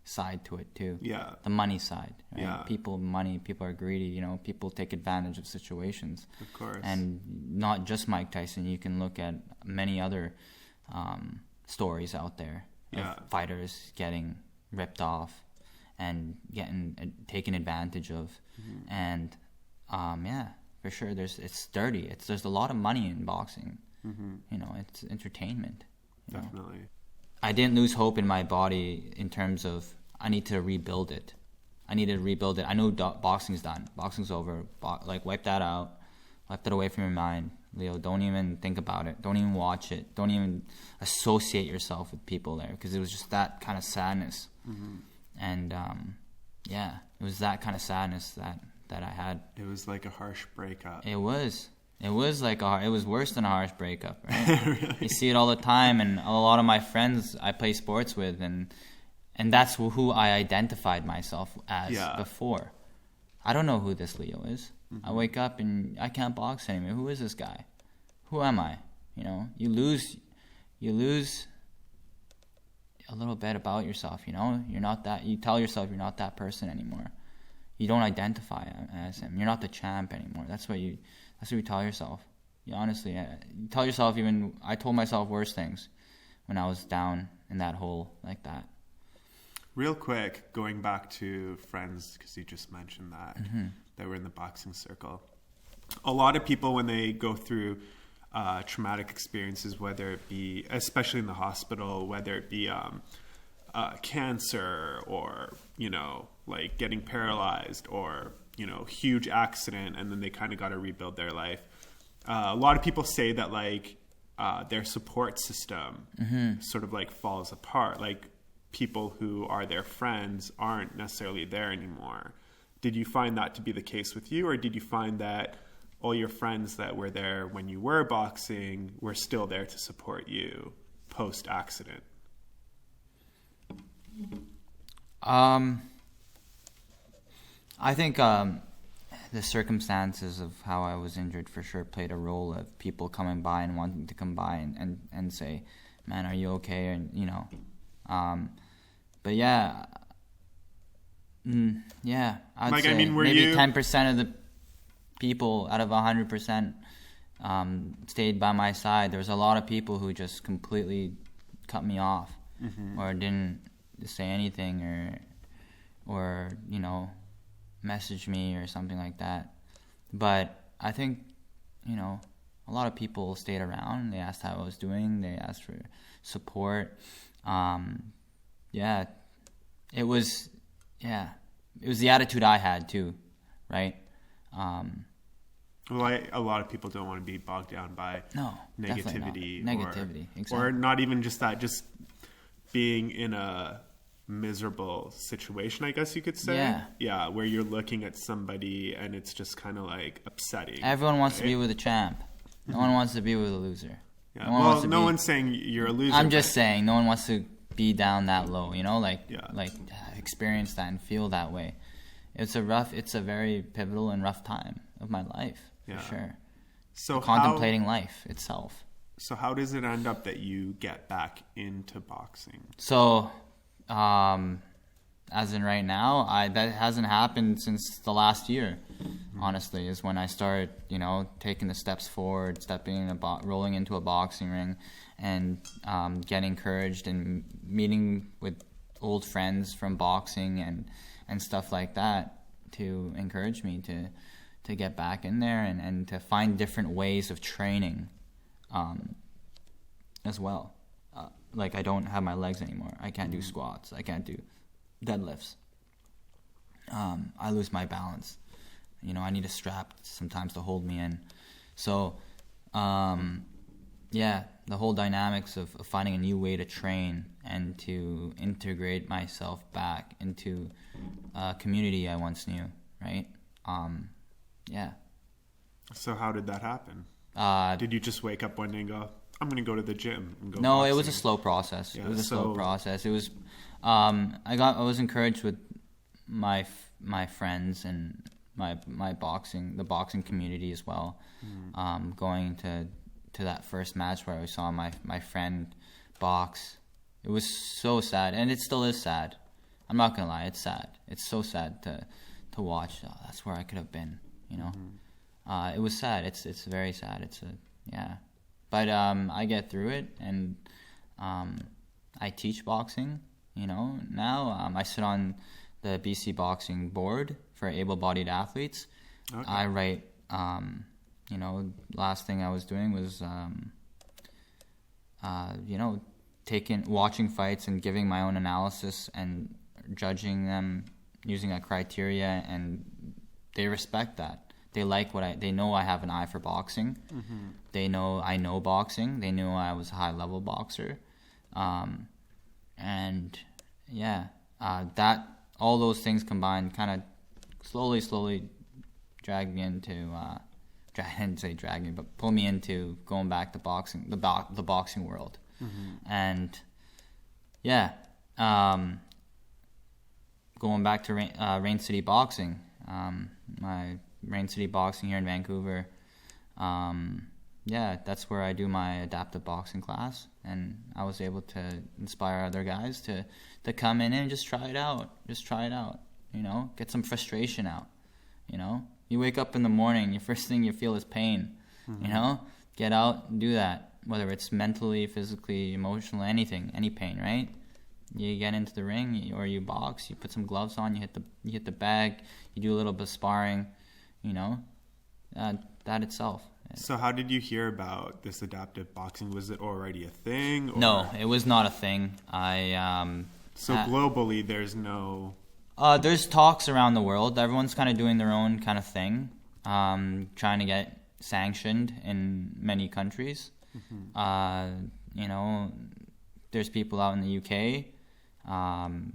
side to it too. Yeah. The money side. Right? Yeah. People are greedy, you know, people take advantage of situations. Of course. And not just Mike Tyson, you can look at many other stories out there of fighters getting ripped off and getting taken advantage of. Mm-hmm. And for sure it's dirty. There's a lot of money in boxing. Mm-hmm. You know, it's entertainment. Definitely. I didn't lose hope in my body in terms of I need to rebuild it. I knew boxing's done. Boxing's over. Wipe that out. Wipe that away from your mind. Leo, don't even think about it. Don't even watch it. Don't even associate yourself with people there, because it was just that kind of sadness. Mm-hmm. And yeah, it was that kind of sadness that I had. It was like a harsh breakup. It was like it was worse than a harsh breakup, right? Really? You see it all the time, and a lot of my friends I play sports with, and that's who I identified myself as before. I don't know who this Leo is. Mm-hmm. I wake up and I can't box anymore. Who is this guy? Who am I? You know, you lose a little bit about yourself. You know, you're not that. You tell yourself you're not that person anymore. You don't identify as him. You're not the champ anymore. That's what you tell yourself. You honestly, you tell yourself. Even I told myself worse things when I was down in that hole like that. Real quick, going back to friends, because you just mentioned that were in the boxing circle. A lot of people, when they go through traumatic experiences, whether it be, especially in the hospital, whether it be cancer or, you know, like getting paralyzed or, you know, huge accident, and then they kind of got to rebuild their life. A lot of people say that, like, their support system sort of like falls apart. Like, people who are their friends aren't necessarily there anymore. Did you find that to be the case with you, or did you find that all your friends that were there when you were boxing were still there to support you post-accident? I think the circumstances of how I was injured for sure played a role of people coming by and wanting to come by and say, man, are you okay? And, you know, but yeah, I'd like, say I mean, maybe 10% of the people out of 100% stayed by my side. There was a lot of people who just completely cut me off or didn't say anything or you know, message me or something like that. But I think, you know, a lot of people stayed around. They asked how I was doing. They asked for support. It was the attitude I had too, right? Well, a lot of people don't want to be bogged down by negativity. Exactly. Or not even just that, just being in a miserable situation, I guess you could say. Yeah, where you're looking at somebody and it's just kind of like upsetting. Everyone wants to be with a champ. No one wants to be with a loser. Yeah. No one's saying you're a loser. I'm just saying no one wants to be down that low, you know, like experience that and feel that way. It's a very pivotal and rough time of my life, for sure. So contemplating life itself. So how does it end up that you get back into boxing? So, as in right now, that hasn't happened since the last year. Honestly, is when I started, you know, taking the steps forward, rolling into a boxing ring, and getting encouraged and meeting with old friends from boxing and stuff like that to encourage me to get back in there and to find different ways of training as well. Like, I don't have my legs anymore. I can't do squats. I can't do deadlifts. I lose my balance. You know, I need a strap sometimes to hold me in. So, the whole dynamics of finding a new way to train and to integrate myself back into a community I once knew, right? So how did that happen? Did you just wake up one day and go, I'm going to go to the gym and go No, boxing? It was a slow process. Yeah, it was a slow process. It was, I was encouraged with my friends and my boxing, the boxing community as well. Going to that first match where I saw my friend box. It was so sad, and it still is sad. I'm not gonna lie, it's sad. It's so sad to watch. Oh, that's where I could have been, you know. It was sad. It's very sad. But I get through it, and I teach boxing. You know, now I sit on the BC Boxing Board for able-bodied athletes. Okay. I write. You know, last thing I was doing was, watching fights and giving my own analysis and judging them using a criteria, and they respect that. They like they know I have an eye for boxing. They know I know boxing. They knew I was a high-level boxer. That all those things combined kind of slowly dragged me into I didn't say drag me, but pull me into going back to boxing, the boxing world. And going back to Rain City Boxing, my Rain City Boxing here in Vancouver. That's where I do my adaptive boxing class, and I was able to inspire other guys to come in and just try it out. Get some frustration out. You wake up in the morning, your first thing you feel is pain. Get out and do that, whether it's mentally, physically, emotionally, any pain, right? You get into the ring or you box, you put some gloves on, you hit the bag, you do a little bit of sparring, that itself. So how did you hear about this adaptive boxing? Was it already a thing? Or? No, it was not a thing. So globally, there's no... there's talks around the world. Everyone's kind of doing their own kind of thing, trying to get sanctioned in many countries. There's people out in the UK.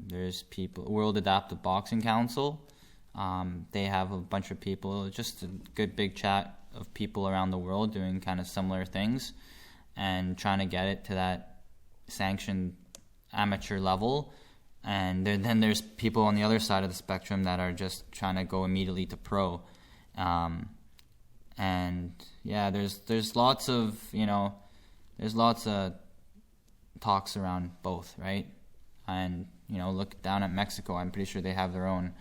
There's World Adaptive Boxing Council. They have a bunch of people, just a good big chat of people around the world doing kind of similar things and trying to get it to that sanctioned amateur level. And then there's people on the other side of the spectrum that are just trying to go immediately to pro. There's lots of talks around both, right? And look down at Mexico. I'm pretty sure they have their own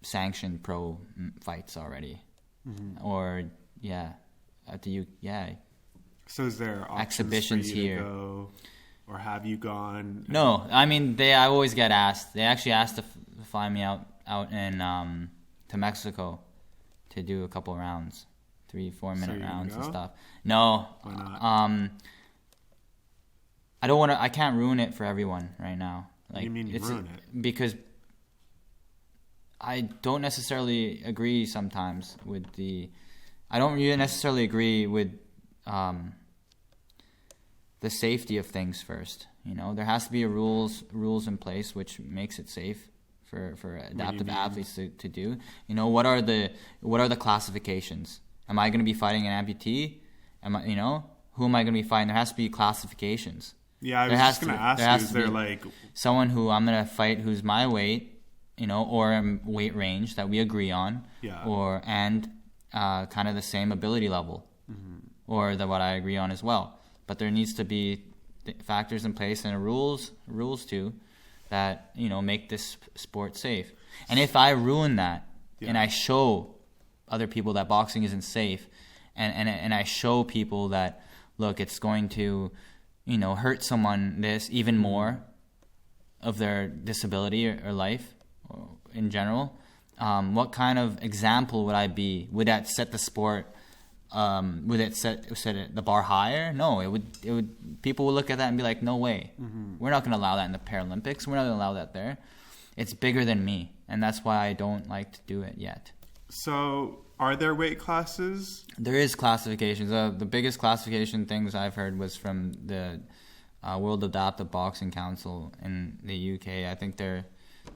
sanctioned pro fights already. Or at the So is there exhibitions for you here? To go, or have you gone? No, I mean I always get asked. They actually asked to fly me out in to Mexico to do a couple rounds, 3-4 minute rounds and stuff. No, why not? I don't want to. I can't ruin it for everyone right now. What do you mean ruin it? Because I don't necessarily agree sometimes with the. I don't really necessarily agree with the safety of things first. There has to be rules in place which makes it safe for adaptive athletes to do. What are the classifications? Am I going to be fighting an amputee? Who am I going to be fighting? There has to be classifications. Yeah, I was just going to ask you, is there like... someone who I'm going to fight who's my weight, or weight range that we agree on, and kind of the same ability level, or what I agree on as well. But there needs to be factors in place and rules too that make this sport safe. And if I ruin that and I show other people that boxing isn't safe, and I show people that look, it's going to hurt someone this even more of their disability or life in general, what kind of example would I be? Would that set the sport? Would it set the bar higher? No, it would. People would look at that and be like, "No way, we're not going to allow that in the Paralympics. We're not going to allow that there. It's bigger than me," and that's why I don't like to do it yet. So, are there weight classes? There is classifications. The biggest classification things I've heard was from the World Adaptive Boxing Council in the UK. I think they're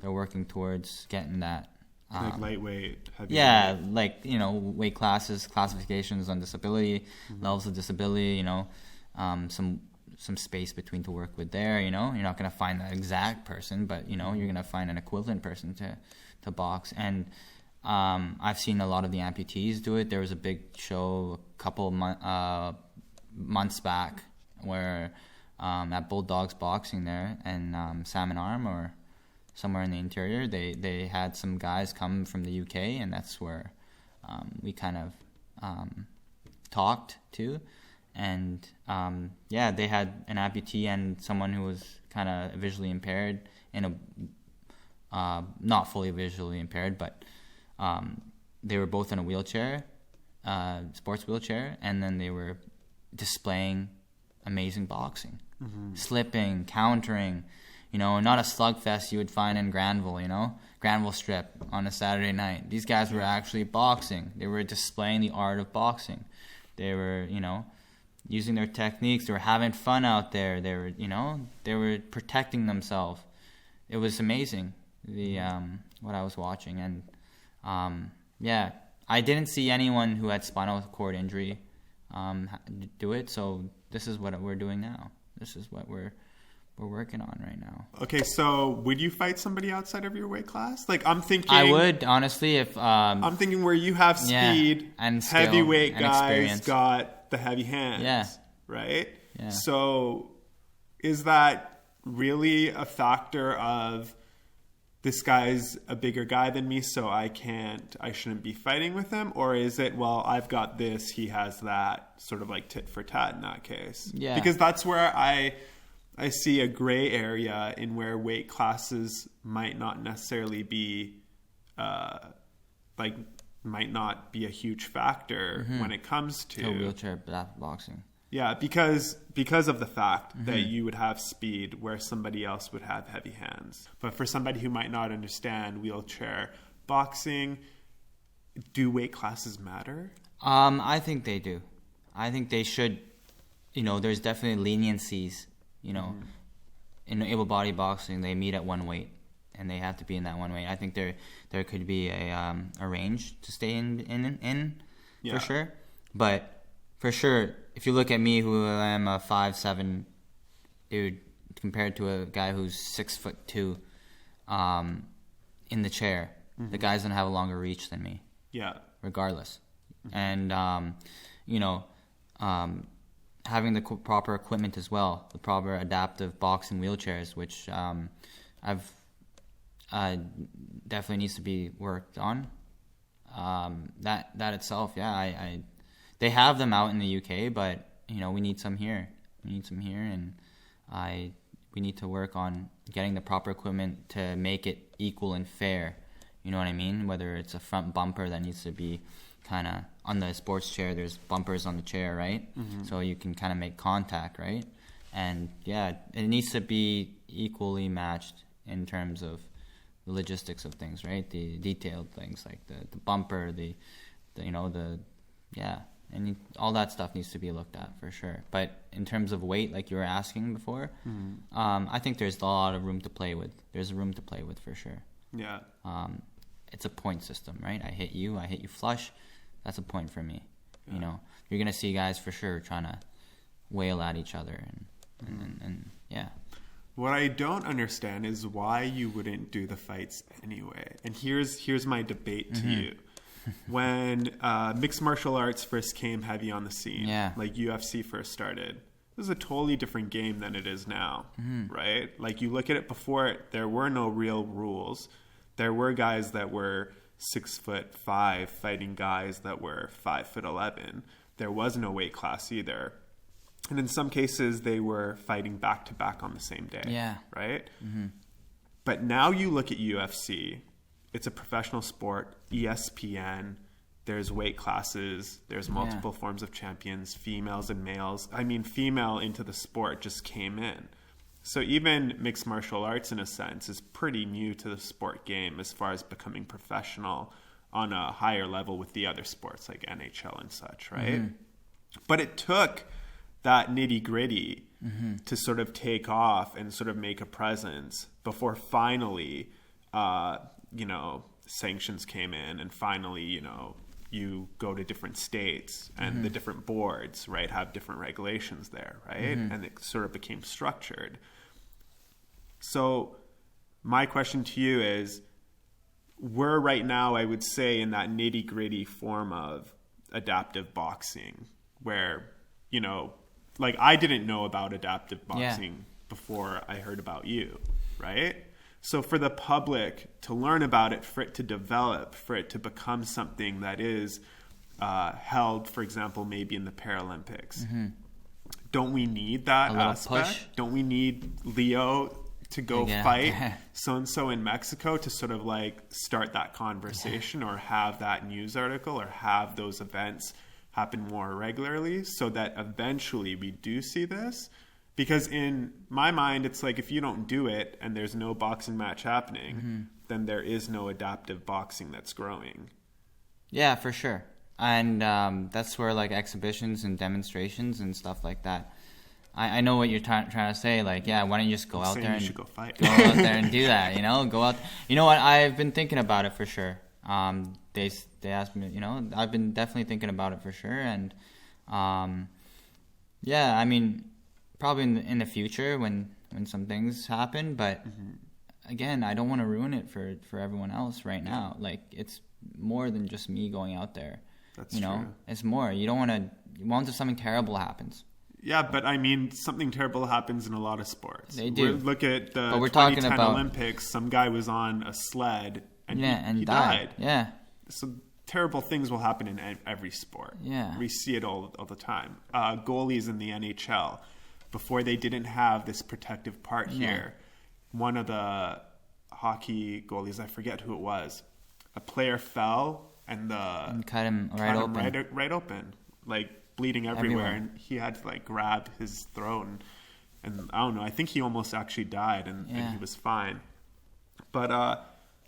working towards getting that. Like lightweight, heavyweight. Weight classes, classifications on disability, levels of disability. Some space between to work with there. You're not going to find that exact person, but you're going to find an equivalent person to box. And I've seen a lot of the amputees do it. There was a big show a couple months back where at Bulldogs Boxing there and Salmon Arm or somewhere in the interior, they had some guys come from the UK, and that's where we kind of talked to. And they had an amputee and someone who was kind of visually impaired, not fully visually impaired, but they were both in a wheelchair, sports wheelchair, and then they were displaying amazing boxing, slipping, countering. Not a slugfest you would find in Granville, Granville Strip on a Saturday night. These guys were actually boxing. They were displaying the art of boxing. They were, using their techniques. They were having fun out there. They were, they were protecting themselves. It was amazing, what I was watching. And, I didn't see anyone who had spinal cord injury do it. So this is what we're doing now. This is what we're working on right now. Okay, so would you fight somebody outside of your weight class? Like, I'm thinking... I would, honestly, if... I'm thinking where you have speed, and skill, heavyweight and guys experience. Got the heavy hands, right? Yeah. So is that really a factor of this guy's a bigger guy than me, so I shouldn't be fighting with him? Or is it, well, I've got this, he has that, sort of like tit for tat in that case? Yeah. Because that's where I see a gray area in where weight classes might not necessarily be, might not be a huge factor when it comes to wheelchair boxing. Yeah, because of the fact that you would have speed where somebody else would have heavy hands. But for somebody who might not understand wheelchair boxing, do weight classes matter? I think they do. I think they should. There's definitely leniencies. In able-bodied boxing, they meet at one weight, and they have to be in that one weight. I think there could be a range to stay in for sure. But for sure, if you look at me, who I am a 5'7" dude, compared to a guy who's 6'2", in the chair, the guy's gonna have a longer reach than me. Yeah. Regardless, and having the proper equipment as well, the proper adaptive boxing wheelchairs, which I've definitely needs to be worked on. That itself, they have them out in the UK, but we need some here. And we need to work on getting the proper equipment to make it equal and fair. You know what I mean? Whether it's a front bumper that needs to be kind of on the sports chair, there's bumpers on the chair, right? So you can kind of make contact, right? And it needs to be equally matched in terms of the logistics of things, right? The detailed things like the bumper, and all that stuff needs to be looked at for sure. But in terms of weight, like you were asking before, I think there's a lot of room to play with. There's room to play with for sure. Yeah. It's a point system, right? I hit you flush. That's a point for me. Yeah. You're gonna see guys for sure trying to wail at each other, and yeah. What I don't understand is why you wouldn't do the fights anyway. And here's my debate to you. When mixed martial arts first came heavy on the scene, like UFC first started, it was a totally different game than it is now, right? Like you look at it before, there were no real rules. There were guys that were 6'5" fighting guys that were 5'11". There was no weight class either. And in some cases, they were fighting back to back on the same day. Yeah. Right? But now you look at UFC, it's a professional sport, ESPN, there's weight classes, there's multiple forms of champions, females and males. I mean, female into the sport just came in. So even mixed martial arts, in a sense, is pretty new to the sport game as far as becoming professional on a higher level with the other sports like NHL and such, right? But it took that nitty-gritty to sort of take off and sort of make a presence before finally, sanctions came in and finally, you go to different states and the different boards, right, have different regulations there, right? And it sort of became structured. So my question to you is, we're right now, I would say, in that nitty-gritty form of adaptive boxing where, like I didn't know about adaptive boxing before I heard about you, right? So for the public to learn about it, for it to develop, for it to become something that is held, for example, maybe in the Paralympics, don't we need that aspect? Push. Don't we need Leo to go fight so-and-so in Mexico to sort of like start that conversation or have that news article or have those events happen more regularly so that eventually we do see this? Because in my mind, it's like if you don't do it and there's no boxing match happening, then there is no adaptive boxing that's growing. Yeah, for sure. And that's where like exhibitions and demonstrations and stuff like that. I know what you're trying to say. Like, yeah, why don't you just go out there and you should go fight. Go out there and do that? You know, go out. You know what? I've been thinking about it for sure. They asked me. You know, I've been definitely thinking about it for sure. And yeah, I mean, probably in the future when some things happen. But again, I don't want to ruin it for everyone else right now. Like, it's more than just me going out there. That's you know, true. it's more. You don't want to. You want if something terrible happens. Yeah, but I mean, something terrible happens in a lot of sports. They do. Look at the But we're 2010 talking about Olympics. Some guy was on a sled and he died. Yeah. So terrible things will happen in every sport. Yeah. We see it all the time. Goalies in the NHL, before they didn't have this protective part here, one of the hockey goalies, I forget who it was, a player fell and cut him right open, like bleeding everywhere, and he had to like grab his throat, and I don't know, I think he almost actually died, and he was fine. But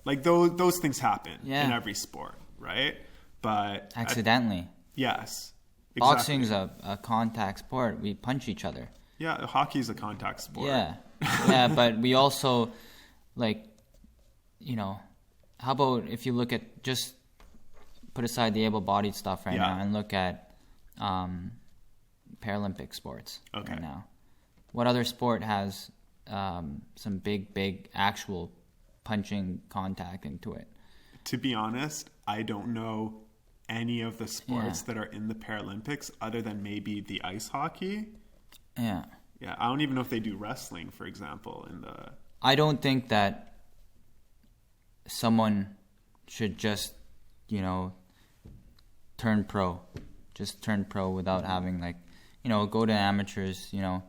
like those things happen in every sport, right? But accidentally. Yes. Exactly. Boxing's a contact sport. We punch each other. Yeah, hockey's a contact sport. Yeah. Yeah, but we also, like, you know, how about if you look at, just put aside the able-bodied stuff right now and look at Paralympic sports right now. What other sport has some big actual punching contact into it? To be honest, I don't know any of the sports that are in the Paralympics other than maybe the ice hockey. Yeah. Yeah, I don't even know if they do wrestling, for example, in the... I don't think that someone should just, you know, turn pro. Just turn pro without having, like, you know, go to amateurs, you know,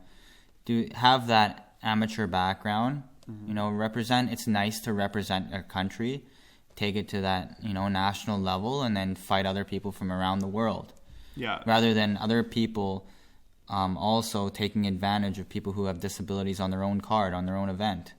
have that amateur background, you know, represent. It's nice to represent a country, take it to that, you know, national level, and then fight other people from around the world. Yeah. Rather than other people also taking advantage of people who have disabilities on their own card, on their own event.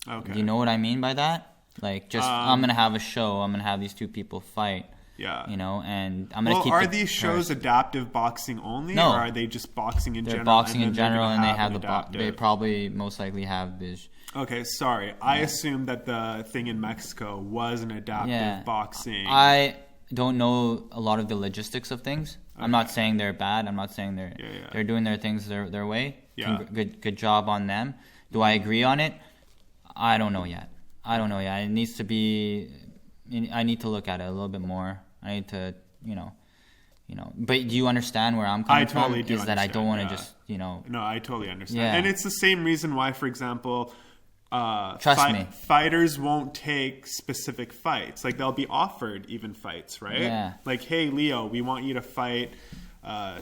Okay. Do you know what I mean by that? Like, just, I'm going to have a show, I'm going to have these two people fight. Yeah. You know, and I'm going to keep... Are these shows adaptive boxing only? No. Or are they just boxing in general? They're boxing in general, and they have they probably most likely have this... Okay, sorry. I assumed that the thing in Mexico was an adaptive boxing. I don't know a lot of the logistics of things. Okay. I'm not saying they're bad. I'm not saying they're doing their things their way. Yeah. Good job on them. Do I agree on it? I don't know yet. It needs to be... I need to look at it a little bit more. I need to, you know. But do you understand where I'm coming from? I totally do. Is that I don't want to just, you know. No, I totally understand. Yeah. And it's the same reason why, for example, trust me, fighters won't take specific fights. Like, they'll be offered even fights, right? Yeah. Like, hey, Leo, we want you to fight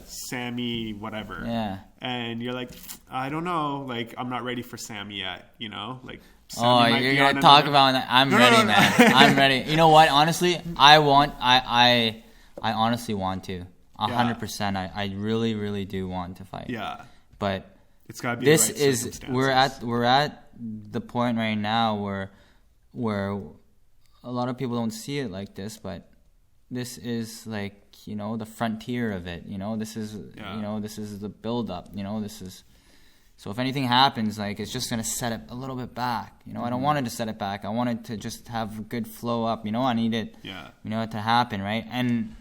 Sammy, whatever. Yeah. And you're like, I don't know. Like, I'm not ready for Sammy yet. You know, like. Sammy you're gonna talk about that? I'm ready, man. I'm ready. You know what? Honestly, I honestly want to. 100%. I really, really do want to fight. Yeah. But it's gotta be. This is we're at the point right now where a lot of people don't see it like this, but this is like, you know, the frontier of it. You know, this is this is the build up. You know, this is. So if anything happens, like, it's just going to set it a little bit back. You know, I don't want it to set it back. I want it to just have a good flow up. You know, I need it, you know, to happen, right? And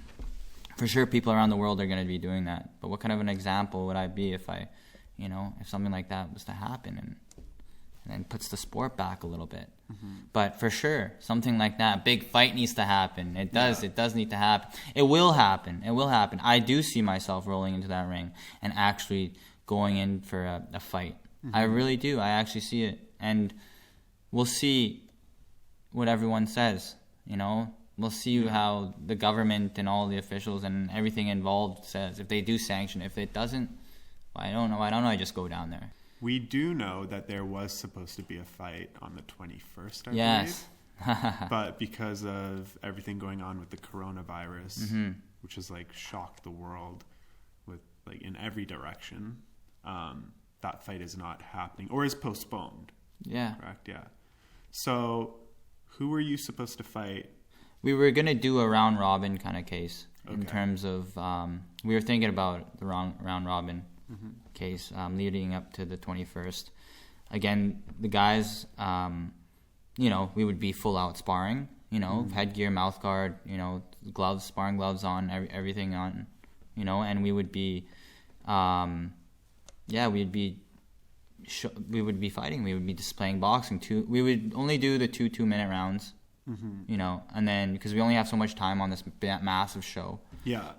for sure people around the world are going to be doing that. But what kind of an example would I be if I, you know, if something like that was to happen and then puts the sport back a little bit. Mm-hmm. But for sure, something like that, big fight needs to happen. It does. Yeah. It does need to happen. It will happen. It will happen. I do see myself rolling into that ring and actually going in for a fight. Mm-hmm. I really do. I actually see it. And we'll see what everyone says, you know. We'll see how the government and all the officials and everything involved says. If they do sanction, if it doesn't, I don't know. I just go down there. We do know that there was supposed to be a fight on the 21st, I believe. But because of everything going on with the coronavirus, which has like shocked the world with like in every direction, that fight is not happening or is postponed. Yeah. Correct. Yeah. So who were you supposed to fight? We were going to do a round robin kind of case. in Okay. terms of we were thinking about the round robin case leading up to the 21st. Again, the guys, we would be full out sparring. Headgear, mouth guard, gloves, sparring gloves on, everything on, and we would be, we would be fighting. We would be displaying boxing. We would only do the 2-minute rounds, and then because we only have so much time on this massive show. Yeah.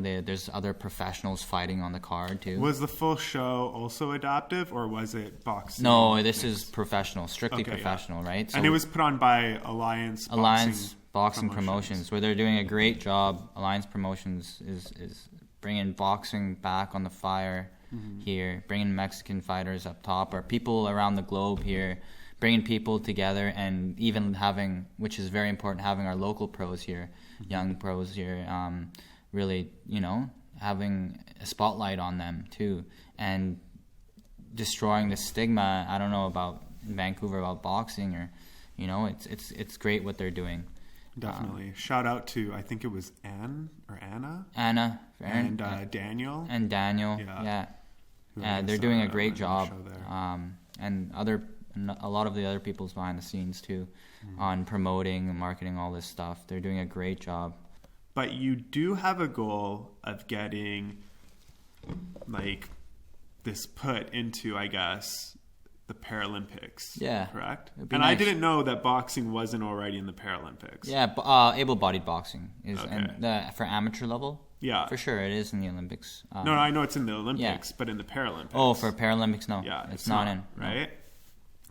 There's other professionals fighting on the card too. Was the full show also adaptive, or was it boxing? No, this is professional, strictly professional, right? So And it was put on by Alliance Boxing Promotions, where they're doing a great job. Alliance Promotions is bringing boxing back on the fire here, bringing Mexican fighters up top, or people around the globe here, bringing people together, and even having, which is very important, having our local pros here, young pros here, really, having a spotlight on them too, and destroying the stigma. I don't know about in Vancouver about boxing, or it's great what they're doing. Definitely. Shout out to, I think it was Anna and Daniel. And Daniel, yeah. They're doing a great job, and a lot of the other people's behind the scenes too, on promoting and marketing all this stuff. They're doing a great job. But you do have a goal of getting this put into, I guess, the Paralympics. Yeah. Correct? It'd be And I nice. didn't know that boxing wasn't already in the Paralympics. Yeah, able-bodied boxing is, Okay. and for amateur level. Yeah. For sure, it is in the Olympics. No, I know it's in the Olympics, yeah. but in the Paralympics. Oh, for Paralympics, no. Yeah, it's not in. No. Right?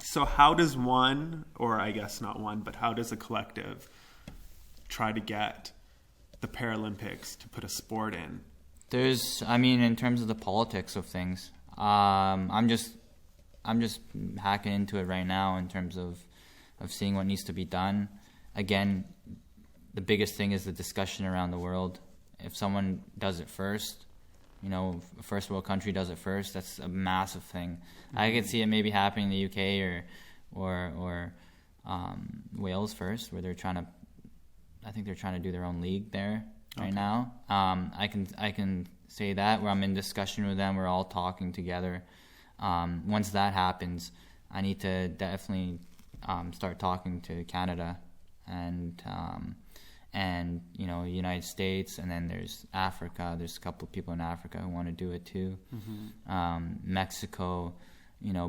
So how does one, or I guess not one, but how does a collective try to get the Paralympics to put a sport in? In terms of the politics of things, I'm just hacking into it right now in terms of seeing what needs to be done. Again, the biggest thing is the discussion around the world. If someone does it first, a first world country does it first, that's a massive thing. I could see it maybe happening in the UK or Wales first, where they're trying to do their own league there right now. I can say that, where I'm in discussion with them, we're all talking together. Once that happens, I need to definitely start talking to Canada and United States, and then there's Africa. There's a couple of people in Africa who want to do it too. Mexico,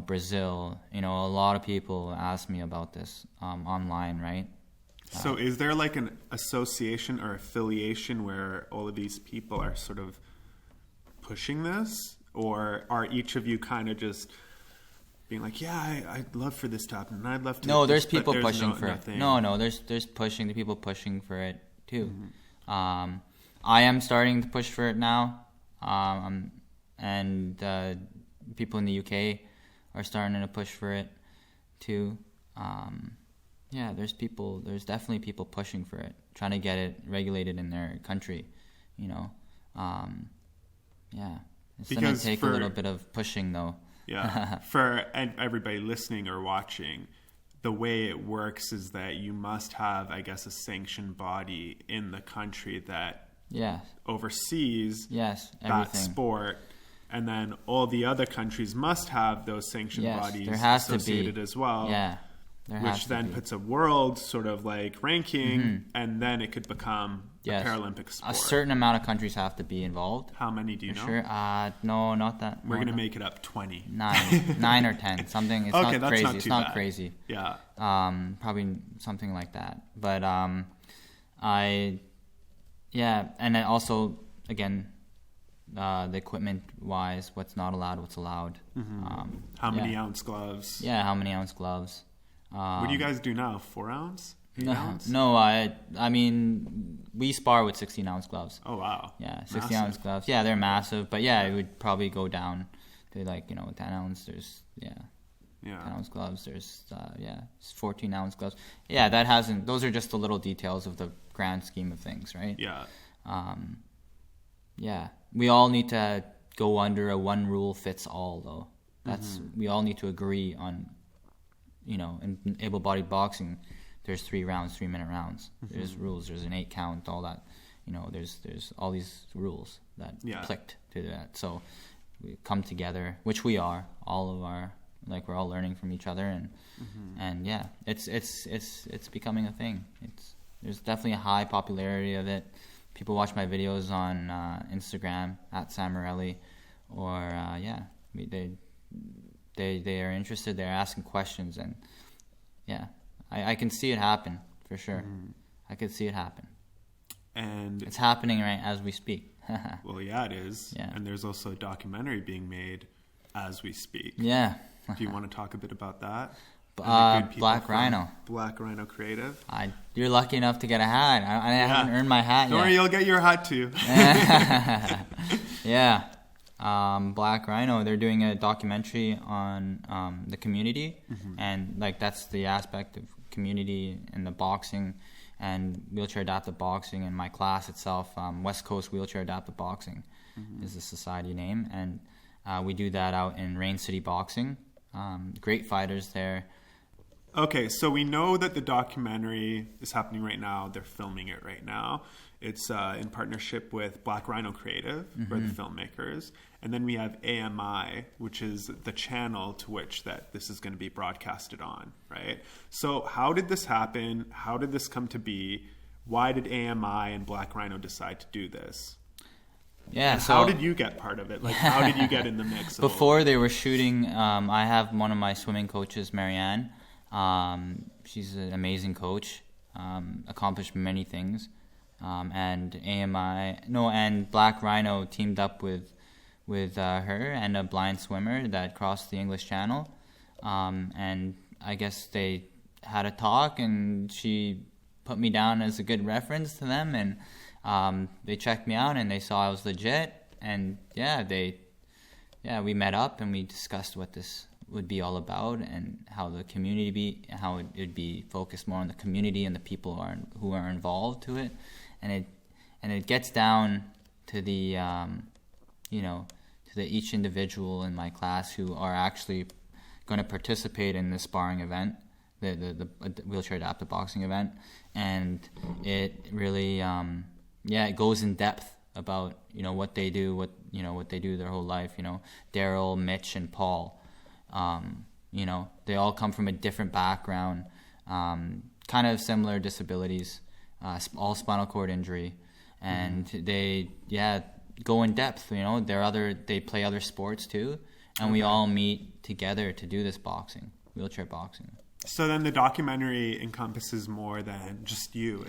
Brazil. A lot of people ask me about this online, right? So is there an association or affiliation where all of these people are sort of pushing this? Or are each of you kind of just being like, yeah, I'd love for this to happen, and I'd love to... No, there's people pushing for it. nothing. No, there's the people pushing for it too. I am starting to push for it now, and people in the UK are starting to push for it too. There's definitely people pushing for it, trying to get it regulated in their country. It's going to take a little bit of pushing, though. Yeah. For everybody listening or watching, the way it works is that you must have, I guess, a sanctioned body in the country that oversees that sport. And then all the other countries must have those sanctioned bodies associated as well. Yeah. Which then puts a world sort of ranking, and then it could become a Paralympic sport. A certain amount of countries have to be involved. How many do you know? Sure. No, not that. We're going to make it up 20. 9 or 10, something. It's okay, not that's crazy. Not too it's not bad. crazy. Yeah. Probably something like that. But and then also again, the equipment wise, what's not allowed, what's allowed. How many ounce gloves? Yeah, how many ounce gloves? What do you guys do now? 4 ounce? 8 ounce? No, we spar with 16 ounce gloves. Oh wow. Yeah, 16 ounce gloves. Yeah, they're massive, but it would probably go down to 10 ounce. There's 10 ounce gloves. There's 14 ounce gloves. Yeah, those are just the little details of the grand scheme of things, right? Yeah. We all need to go under a one rule fits all, though. We all need to agree on. In able-bodied boxing, there's 3 rounds, 3-minute rounds. There's rules. There's an 8 count, all that. there's all these rules that Yeah. clicked to that. So we come together, which we are, all of our, like, we're all learning from each other, and yeah, it's becoming a thing. There's definitely a high popularity of it. People watch my videos on Instagram at Sammarelli, or they are interested. They're asking questions, and yeah, I can see it happen for sure. I can see it happen. And It's happening right as we speak. well, yeah, it is. Yeah. And there's also a documentary being made as we speak. Yeah. Do you want to talk a bit about that? And the good people Black from Rhino. Black Rhino Creative. You're lucky enough to get a hat. I haven't earned my hat Don't yet. worry, you'll get your hat too. Yeah. Black Rhino, they're doing a documentary on the community, and like that's the aspect of community and the boxing and wheelchair adaptive boxing. And my class itself, West Coast Wheelchair Adaptive Boxing is the society name, and we do that out in Rain City Boxing. Great fighters there. Okay, so we know that the documentary is happening right now. They're filming it right now. It's in partnership with Black Rhino Creative, who are the filmmakers. And then we have AMI, which is the channel to which that this is going to be broadcasted on, right? So how did this happen? How did this come to be? Why did AMI and Black Rhino decide to do this? Yeah. And So how did you get part of it? Like, how did you get in the mix? Of before they were shooting, I have one of my swimming coaches, Marianne. She's an amazing coach, accomplished many things. And and Black Rhino teamed up with her and a blind swimmer that crossed the English Channel. And I guess they had a talk, and she put me down as a good reference to them, and they checked me out and they saw I was legit, and we met up and we discussed what this would be all about, and how the community how it would be focused more on the community and the people who are involved to it, and it gets down to the each individual in my class who are actually going to participate in this sparring event, the wheelchair adaptive boxing event, and it really it goes in depth about what they do, what they do their whole life. Daryl, Mitch, and Paul. They all come from a different background, kind of similar disabilities, all spinal cord injury, and they go in depth. They play other sports too, and we all meet together to do this boxing, wheelchair boxing. So then the documentary encompasses more than just you.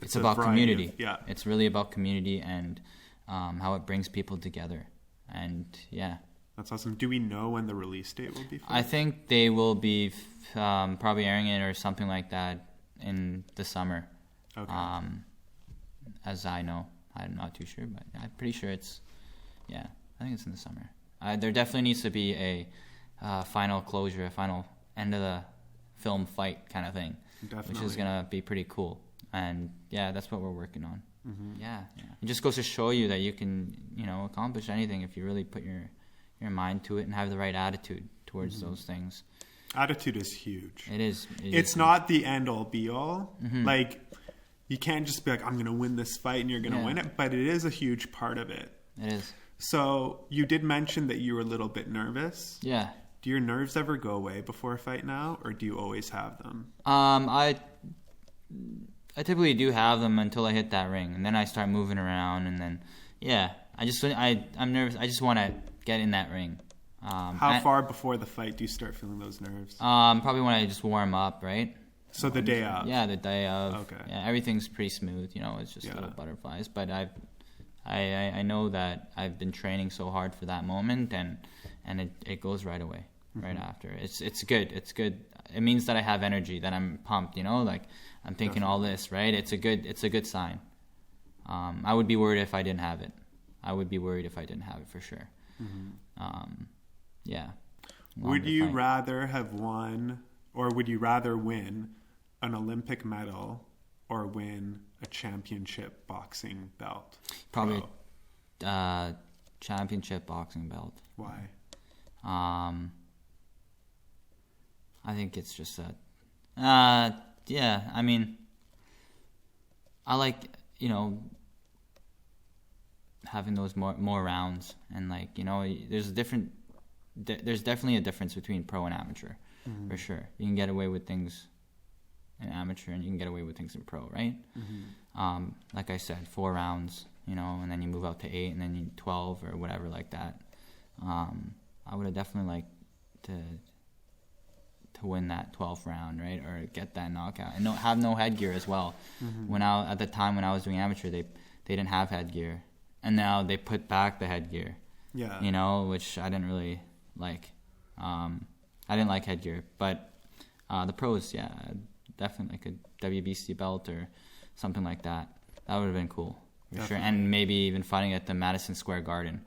It's about community. Of, It's really about community and how it brings people together, and That's awesome. Do we know when the release date will be? I think they will be probably airing it or something like that in the summer. Okay. As I know, I'm not too sure, but I'm pretty sure it's. I think it's in the summer. There definitely needs to be a final closure, a final end of the film fight kind of thing, Definitely. which is gonna be pretty cool. And that's what we're working on. Mm-hmm. It just goes to show you that you can accomplish anything if you really put your mind to it and have the right attitude towards those things. Attitude is huge. It is. It's not the end all be all. Mm-hmm. Like, you can't just be like, I'm going to win this fight and you're going to win it, but it is a huge part of it. It is. So you did mention that you were a little bit nervous. Yeah. Do your nerves ever go away before a fight now, or do you always have them? I typically do have them until I hit that ring, and then I start moving around, and then I'm nervous. I just want to get in that ring. How far before the fight do you start feeling those nerves? Probably when I just warm up, right? So the day of. Yeah, the day of. Okay. Yeah, everything's pretty smooth. It's just little butterflies. But I know that I've been training so hard for that moment, and it goes right away, right after. It's good. It's good. It means that I have energy, that I'm pumped. Like I'm thinking all this, right? It's a good sign. I would be worried if I didn't have it. I would be worried if I didn't have it for sure. Mm-hmm. Would you rather have won, or would you rather win an Olympic medal or win a championship boxing belt? Probably championship boxing belt. Why? I think it's just that. I mean, I like, having those more rounds, and like, you know, there's definitely a difference between pro and amateur, for sure. You can get away with things in amateur, and you can get away with things in pro, right? Like I said, 4 rounds, you know, and then you move out to 8, and then you 12 or whatever like that. I would have definitely liked to win that 12th round, right, or get that knockout, and have no headgear as well. At the time when I was doing amateur, they didn't have headgear, and now they put back the headgear. Yeah, you know, which I didn't really like. I didn't like headgear, but the pros, yeah, definitely like a WBC belt or something like that. That would have been cool for sure, and maybe even fighting at the Madison Square Garden,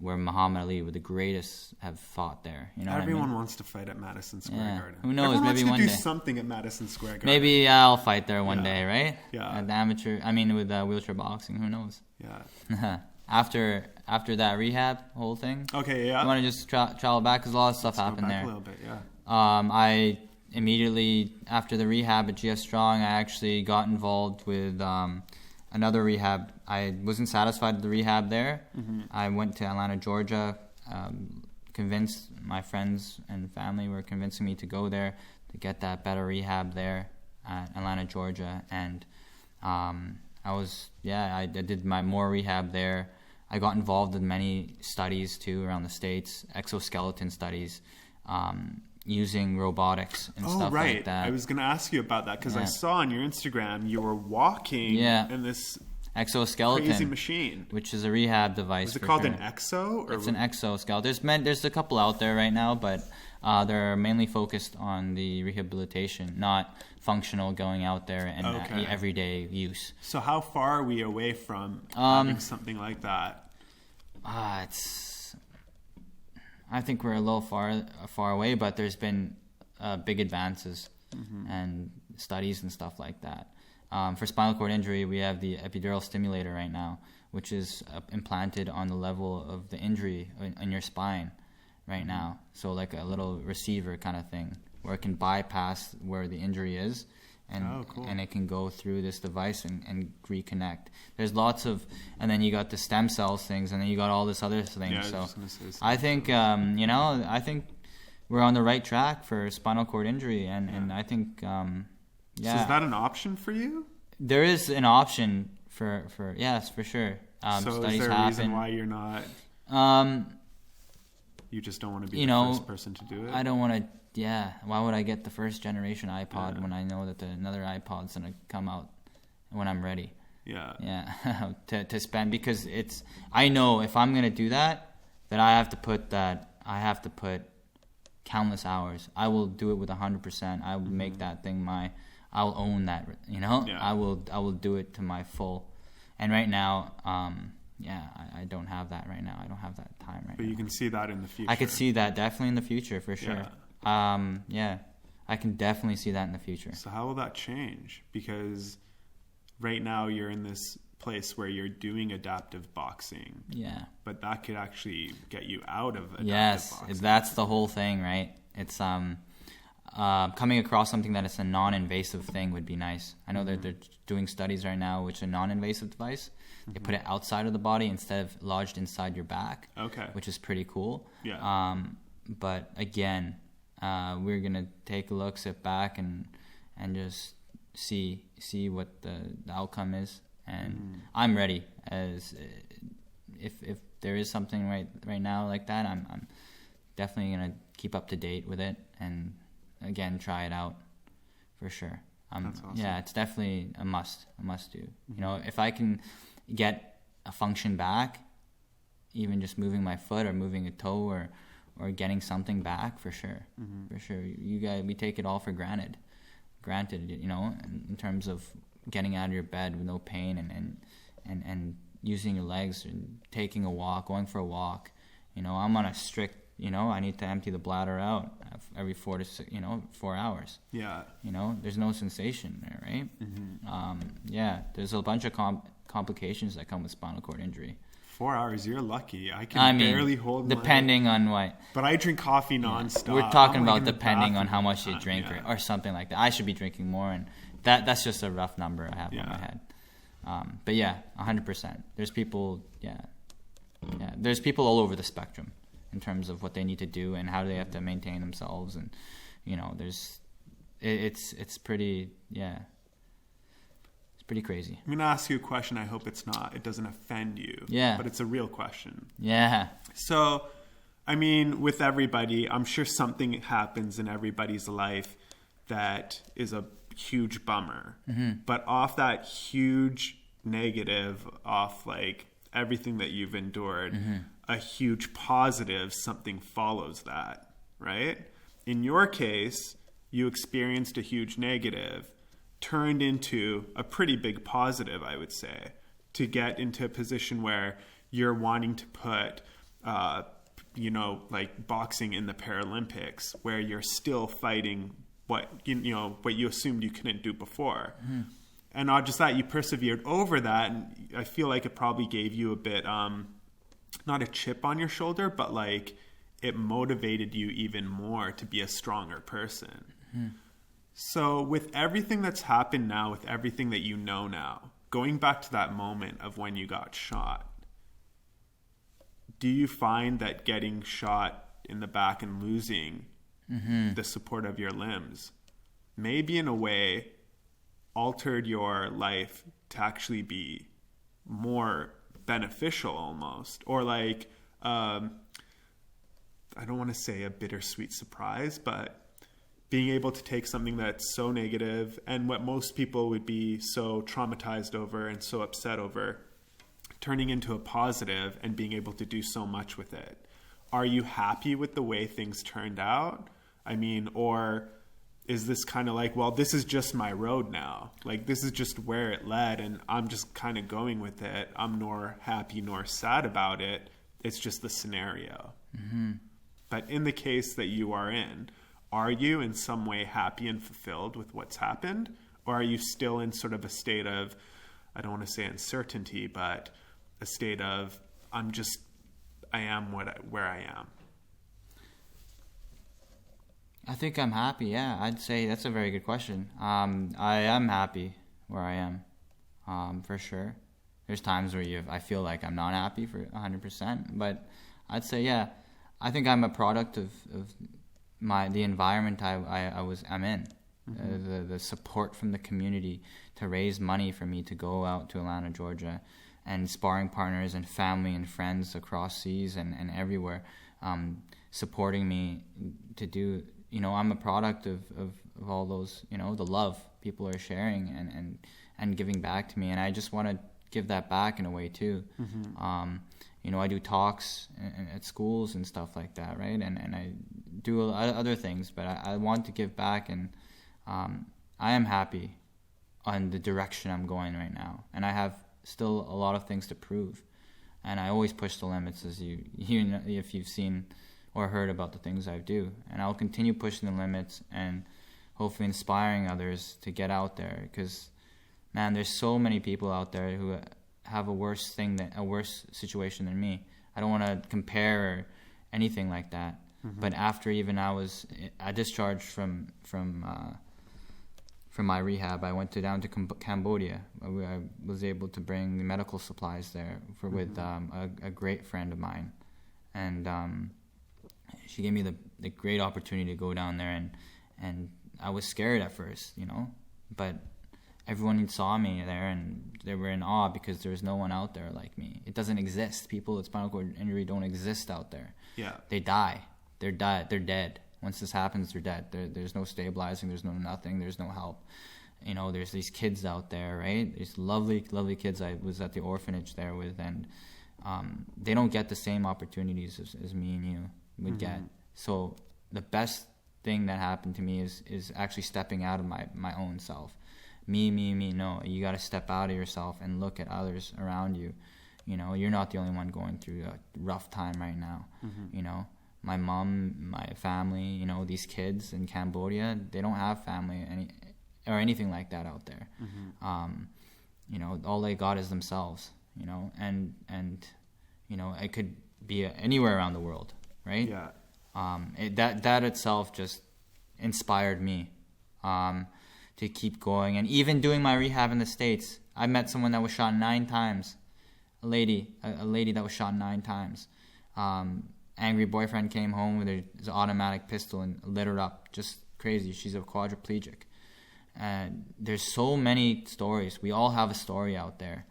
where Muhammad Ali, were the greatest, have fought there. You know, everyone wants to fight at Madison Square Garden. Who knows? Everyone maybe wants one to day do something at Madison Square Garden. Maybe I'll fight there one day, right? Yeah. At the amateur. I mean, with wheelchair boxing. Who knows? Yeah. After that rehab whole thing. Okay. Yeah. I want to just travel back because a lot of stuff happened there. A little bit. Yeah. I immediately after the rehab at GS Strong, I actually got involved with another rehab. I wasn't satisfied with the rehab there. I went to Atlanta, Georgia. Convinced my friends and family were convincing me to go there to get that better rehab there at Atlanta, Georgia. And I did my more rehab there. I got involved in many studies too around the States, exoskeleton studies, using robotics and stuff like that. I was going to ask you about that because I saw on your Instagram you were walking in this exoskeleton crazy machine, which is a rehab device. Is it called an exo? It's an exoskeleton. There's a couple out there right now, but they're mainly focused on the rehabilitation, not functional going out there and everyday use. So how far are we away from having something like that? I think we're a little far away, but there's been big advances and studies and stuff like that. For spinal cord injury, we have the Epidural Stimulator right now, which is implanted on the level of the injury in your spine right now. So like a little receiver kind of thing, where it can bypass where the injury is, and it can go through this device and reconnect. There's lots of, and then you got the stem cells things, and then you got all this other thing. Yeah, so I think I think we're on the right track for spinal cord injury, and I think. So is that an option for you? There is an option for yes, for sure. So studies is there a reason why you're not? You just don't want to be the first person to do it? I don't want to. Yeah, why would I get the first generation iPod when I know that another iPod's gonna come out when I'm ready? Yeah. to spend, because I know if I'm gonna do that, I have to put countless hours. I will do it with 100%. I will make that thing I'll own that, you know. Yeah. I will do it to my full. And right now, I don't have that right now. I don't have that time right now. But you can see that in the future. I could see that definitely in the future for sure. I can definitely see that in the future. So how will that change? Because right now you're in this place where you're doing adaptive boxing. Yeah. But that could actually get you out of adaptive boxing. Yes, that's the whole thing, right? It's coming across something that is a non-invasive thing would be nice. I know that they're doing studies right now, which is a non-invasive device. They put it outside of the body instead of lodged inside your back. Okay. Which is pretty cool. Yeah. But again, we're gonna take a look, sit back, and just see what the outcome is. And I'm ready. As if there is something right now like that, I'm definitely gonna keep up to date with it and again try it out for sure. That's awesome. Yeah, it's definitely a must do. You know, if I can get a function back, even just moving my foot or moving a toe or getting something back, for sure. For sure. We take it all for granted, you know, in terms of getting out of your bed with no pain and using your legs and taking a walk, going for a walk. You know, I'm on a strict, you know, I need to empty the bladder out every 4 hours. Yeah. You know, there's no sensation there, right? Yeah, there's a bunch of complications that come with spinal cord injury. 4 hours, you're lucky. I can barely hold depending on what. But I drink coffee nonstop. We're talking about depending on how much you drink or something like that. I should be drinking more, and that's just a rough number I have in my head. But yeah, 100%. There's people, Yeah, there's people all over the spectrum in terms of what they need to do and how they have to maintain themselves, and it's pretty it's pretty crazy. I'm gonna ask you a question. I hope it doesn't offend you. Yeah. But it's a real question. Yeah. So, I mean, with everybody, I'm sure something happens in everybody's life that is a huge bummer. Mm-hmm. But off that huge negative, off like everything that you've endured, mm-hmm. a huge positive, something follows that, right? In your case, you experienced a huge negative, turned into a pretty big positive, I would say, to get into a position where you're wanting to put, like boxing in the Paralympics, where you're still fighting what you assumed you couldn't do before. Mm-hmm. And not just that, you persevered over that. And I feel like it probably gave you a bit, not a chip on your shoulder, but like it motivated you even more to be a stronger person. Mm-hmm. So with everything that's happened now, with everything that you know now, going back to that moment of when you got shot, do you find that getting shot in the back and losing mm-hmm. the support of your limbs maybe in a way altered your life to actually be more beneficial almost? Or like, I don't want to say a bittersweet surprise, but being able to take something that's so negative and what most people would be so traumatized over and so upset over, turning into a positive and being able to do so much with it. Are you happy with the way things turned out? I mean, or is this kind of like, well, this is just my road now. Like, this is just where it led and I'm just kind of going with it. I'm nor happy nor sad about it. It's just the scenario. Mm-hmm. But in the case that you are in, are you in some way happy and fulfilled with what's happened? Or are you still in sort of a state of, I don't want to say uncertainty, but a state of, I am where I am? I think I'm happy, yeah. I'd say that's a very good question. I am happy where I am, for sure. There's times where I feel like I'm not happy for 100%, but I'd say, yeah, I think I'm a product of the environment I'm in. Mm-hmm. The support from the community to raise money for me to go out to Atlanta, Georgia, and sparring partners and family and friends across seas and everywhere, supporting me to do, I'm a product of all those, the love people are sharing and giving back to me. And I just want to give that back in a way too. Mm-hmm. I do talks at schools and stuff like that, right? And I do other things, but I want to give back, and I am happy on the direction I'm going right now. And I have still a lot of things to prove. And I always push the limits, as if you've seen or heard about the things I do. And I'll continue pushing the limits and hopefully inspiring others to get out there. Because, man, there's so many people out there who have a worse situation than me. I don't want to compare or anything like that. Mm-hmm. But after even I discharged from my rehab, I went down to Cambodia. I was able to bring the medical supplies there with a great friend of mine, and she gave me the great opportunity to go down there, and I was scared at first, but everyone saw me there and they were in awe because there was no one out there like me. It doesn't exist. People with spinal cord injury don't exist out there. Yeah, they die. They're dead. Once this happens, they're dead. There's no stabilizing. There's no nothing. There's no help. There's these kids out there, right? These lovely, lovely kids I was at the orphanage there with, and they don't get the same opportunities as me and you would mm-hmm. get. So the best thing that happened to me is actually stepping out of my own self. Me. No, you got to step out of yourself and look at others around you. You're not the only one going through a rough time right now. Mm-hmm. My mom, my family, these kids in Cambodia, they don't have family or anything like that out there. Mm-hmm. All they got is themselves, and it could be anywhere around the world, right? Yeah. That itself just inspired me to keep going. And even doing my rehab in the States, I met someone that was shot 9 times. a lady that was shot 9 times. Angry boyfriend came home with his automatic pistol and lit her up. Just crazy. She's a quadriplegic. And there's so many stories. We all have a story out there.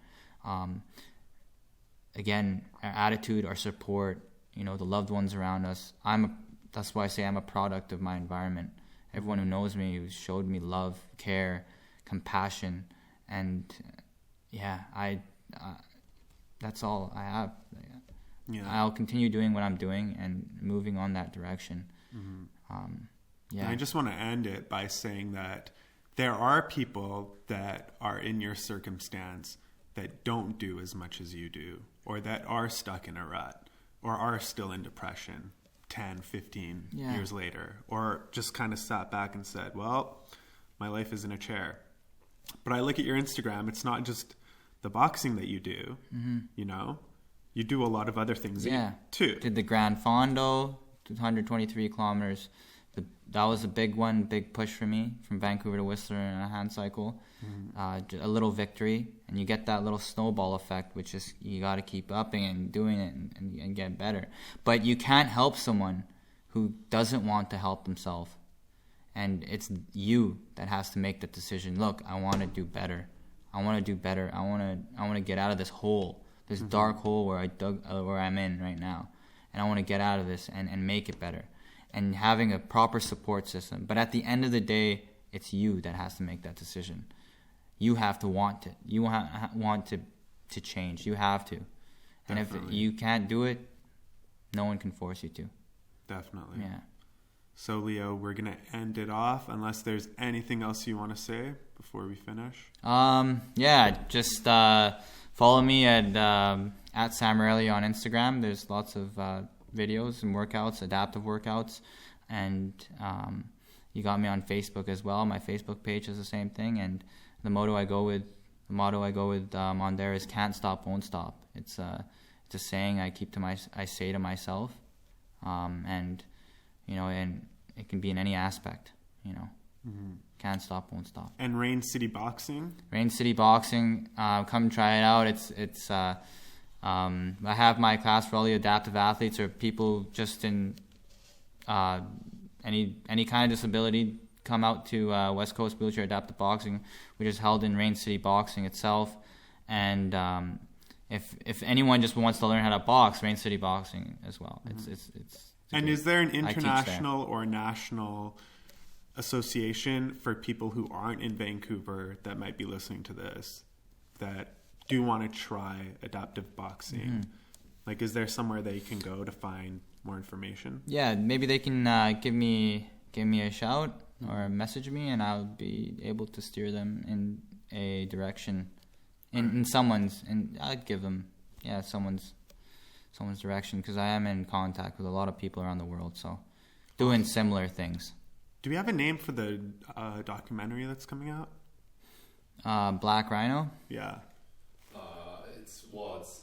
Again, our attitude, our support, the loved ones around us. That's why I say I'm a product of my environment. Everyone who knows me, who showed me love, care, compassion, and that's all I have. Yeah. I'll continue doing what I'm doing and moving on that direction. Mm-hmm. And I just want to end it by saying that there are people that are in your circumstance that don't do as much as you do, or that are stuck in a rut, or are still in depression 10, 15 years later, or just kind of sat back and said, well, my life is in a chair. But I look at your Instagram, it's not just the boxing that you do, you do a lot of other things too. Did the Grand Fondo, 223 kilometers. That was a big push for me, from Vancouver to Whistler in a hand cycle. Mm-hmm. A little victory, and you get that little snowball effect, which is you got to keep upping and doing it and get better. But you can't help someone who doesn't want to help themselves. And it's you that has to make the decision. Look, I want to do better. I want to do better. I want to get out of this hole, this dark hole where where I'm in right now, and I want to get out of this and make it better. And having a proper support system. But at the end of the day, it's you that has to make that decision. You have to want it. You want to change. You have to. And Definitely. If you can't do it, no one can force you to. Definitely. Yeah. So, Leo, we're going to end it off unless there's anything else you want to say before we finish. Just follow me at Sammarelli on Instagram. There's lots of videos and workouts, adaptive workouts, and you got me on Facebook as well. My Facebook page is the same thing, and the motto I go with on there is "Can't stop, won't stop." It's a saying I say to myself, and it can be in any aspect. Can't stop, won't stop. And Rain City Boxing. Rain City Boxing, come try it out. It's I have my class for all the adaptive athletes or people just in any kind of disability. Come out to West Coast Wheelchair Adaptive Boxing, which is held in Rain City Boxing itself. And if anyone just wants to learn how to box, Rain City Boxing as well. It's and is there an international or national association for people who aren't in Vancouver that might be listening to this that do want to try adaptive boxing? Like, is there somewhere they can go to find more information? Yeah, maybe they can give me a shout or message me, and I'll be able to steer them in a direction, in someone's, and I'd give them someone's direction, because I am in contact with a lot of people around the world, so doing similar things. Do we have a name for the documentary that's coming out? Black Rhino? Yeah.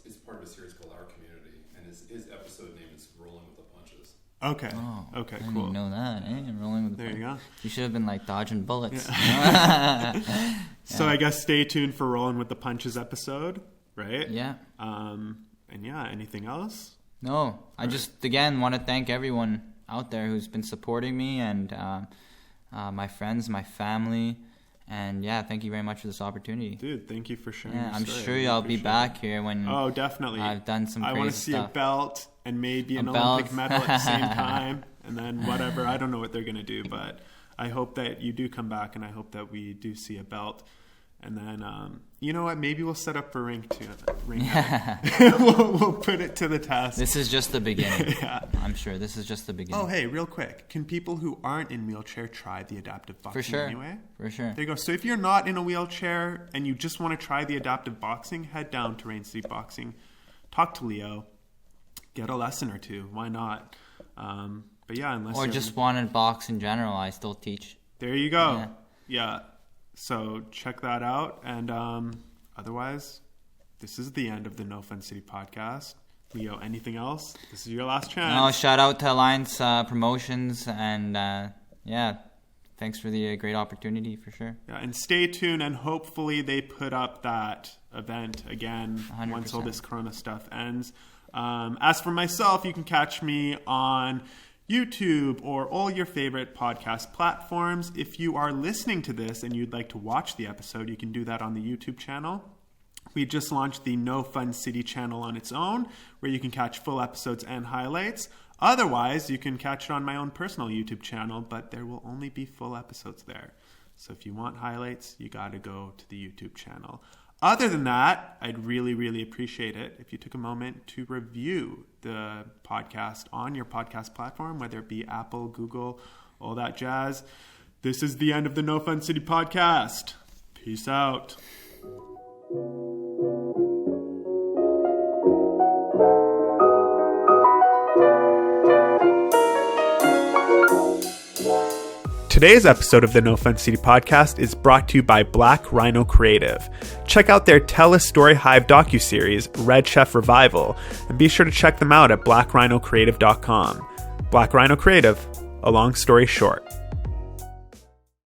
It's part of a series called Our Community, and his episode name is Rolling with the Punches. Okay. Oh, okay, I cool. didn't know that. Rolling with the punches. There you go. You should have been like dodging bullets. Yeah. So I guess stay tuned for Rolling with the Punches episode, right? Yeah. And anything else? No, I just again want to thank everyone out there who's been supporting me, and my friends, my family. And thank you very much for this opportunity. Dude, thank you for sharing. Yeah, I'm sure I'll be back here when. Oh, definitely. I've done some. I want to see a belt and maybe an Olympic medal at the same time, and then whatever. I don't know what they're gonna do, but I hope that you do come back, and I hope that we do see a belt. And then, you know what? Maybe we'll set up for ring 2. We'll put it to the test. This is just the beginning. I'm sure this is just the beginning. Oh, hey, real quick. Can people who aren't in wheelchair try the adaptive boxing anyway? For sure. There you go. So if you're not in a wheelchair and you just want to try the adaptive boxing, head down to Rain City Boxing. Talk to Leo. Get a lesson or two. Why not? But unless or just want to box in general, I still teach. There you go. Yeah. So check that out. And otherwise, this is the end of the nofuncity podcast. Leo, anything else? This is your last chance. No, shout out to Alliance Promotions. And thank thanks for the great opportunity, for sure. Yeah, and stay tuned, and hopefully they put up that event again 100%. Once all this Corona stuff ends. As for myself, you can catch me on YouTube or all your favorite podcast platforms. If you are listening to this and you'd like to watch the episode, you can do that on the YouTube channel. We just launched the nofuncity channel on its own, where you can catch full episodes and highlights. Otherwise, you can catch it on my own personal YouTube channel, but there will only be full episodes there. So if you want highlights, you got to go to the YouTube channel. Other than that, I'd really, really appreciate it if you took a moment to review the podcast on your podcast platform, whether it be Apple, Google, all that jazz. This is the end of the No Fun City podcast. Peace out. Today's episode of the No Fun City podcast is brought to you by Black Rhino Creative. Check out their Tell a Story Hive docuseries, Red Chef Revival, and be sure to check them out at blackrhinocreative.com. Black Rhino Creative, a long story short.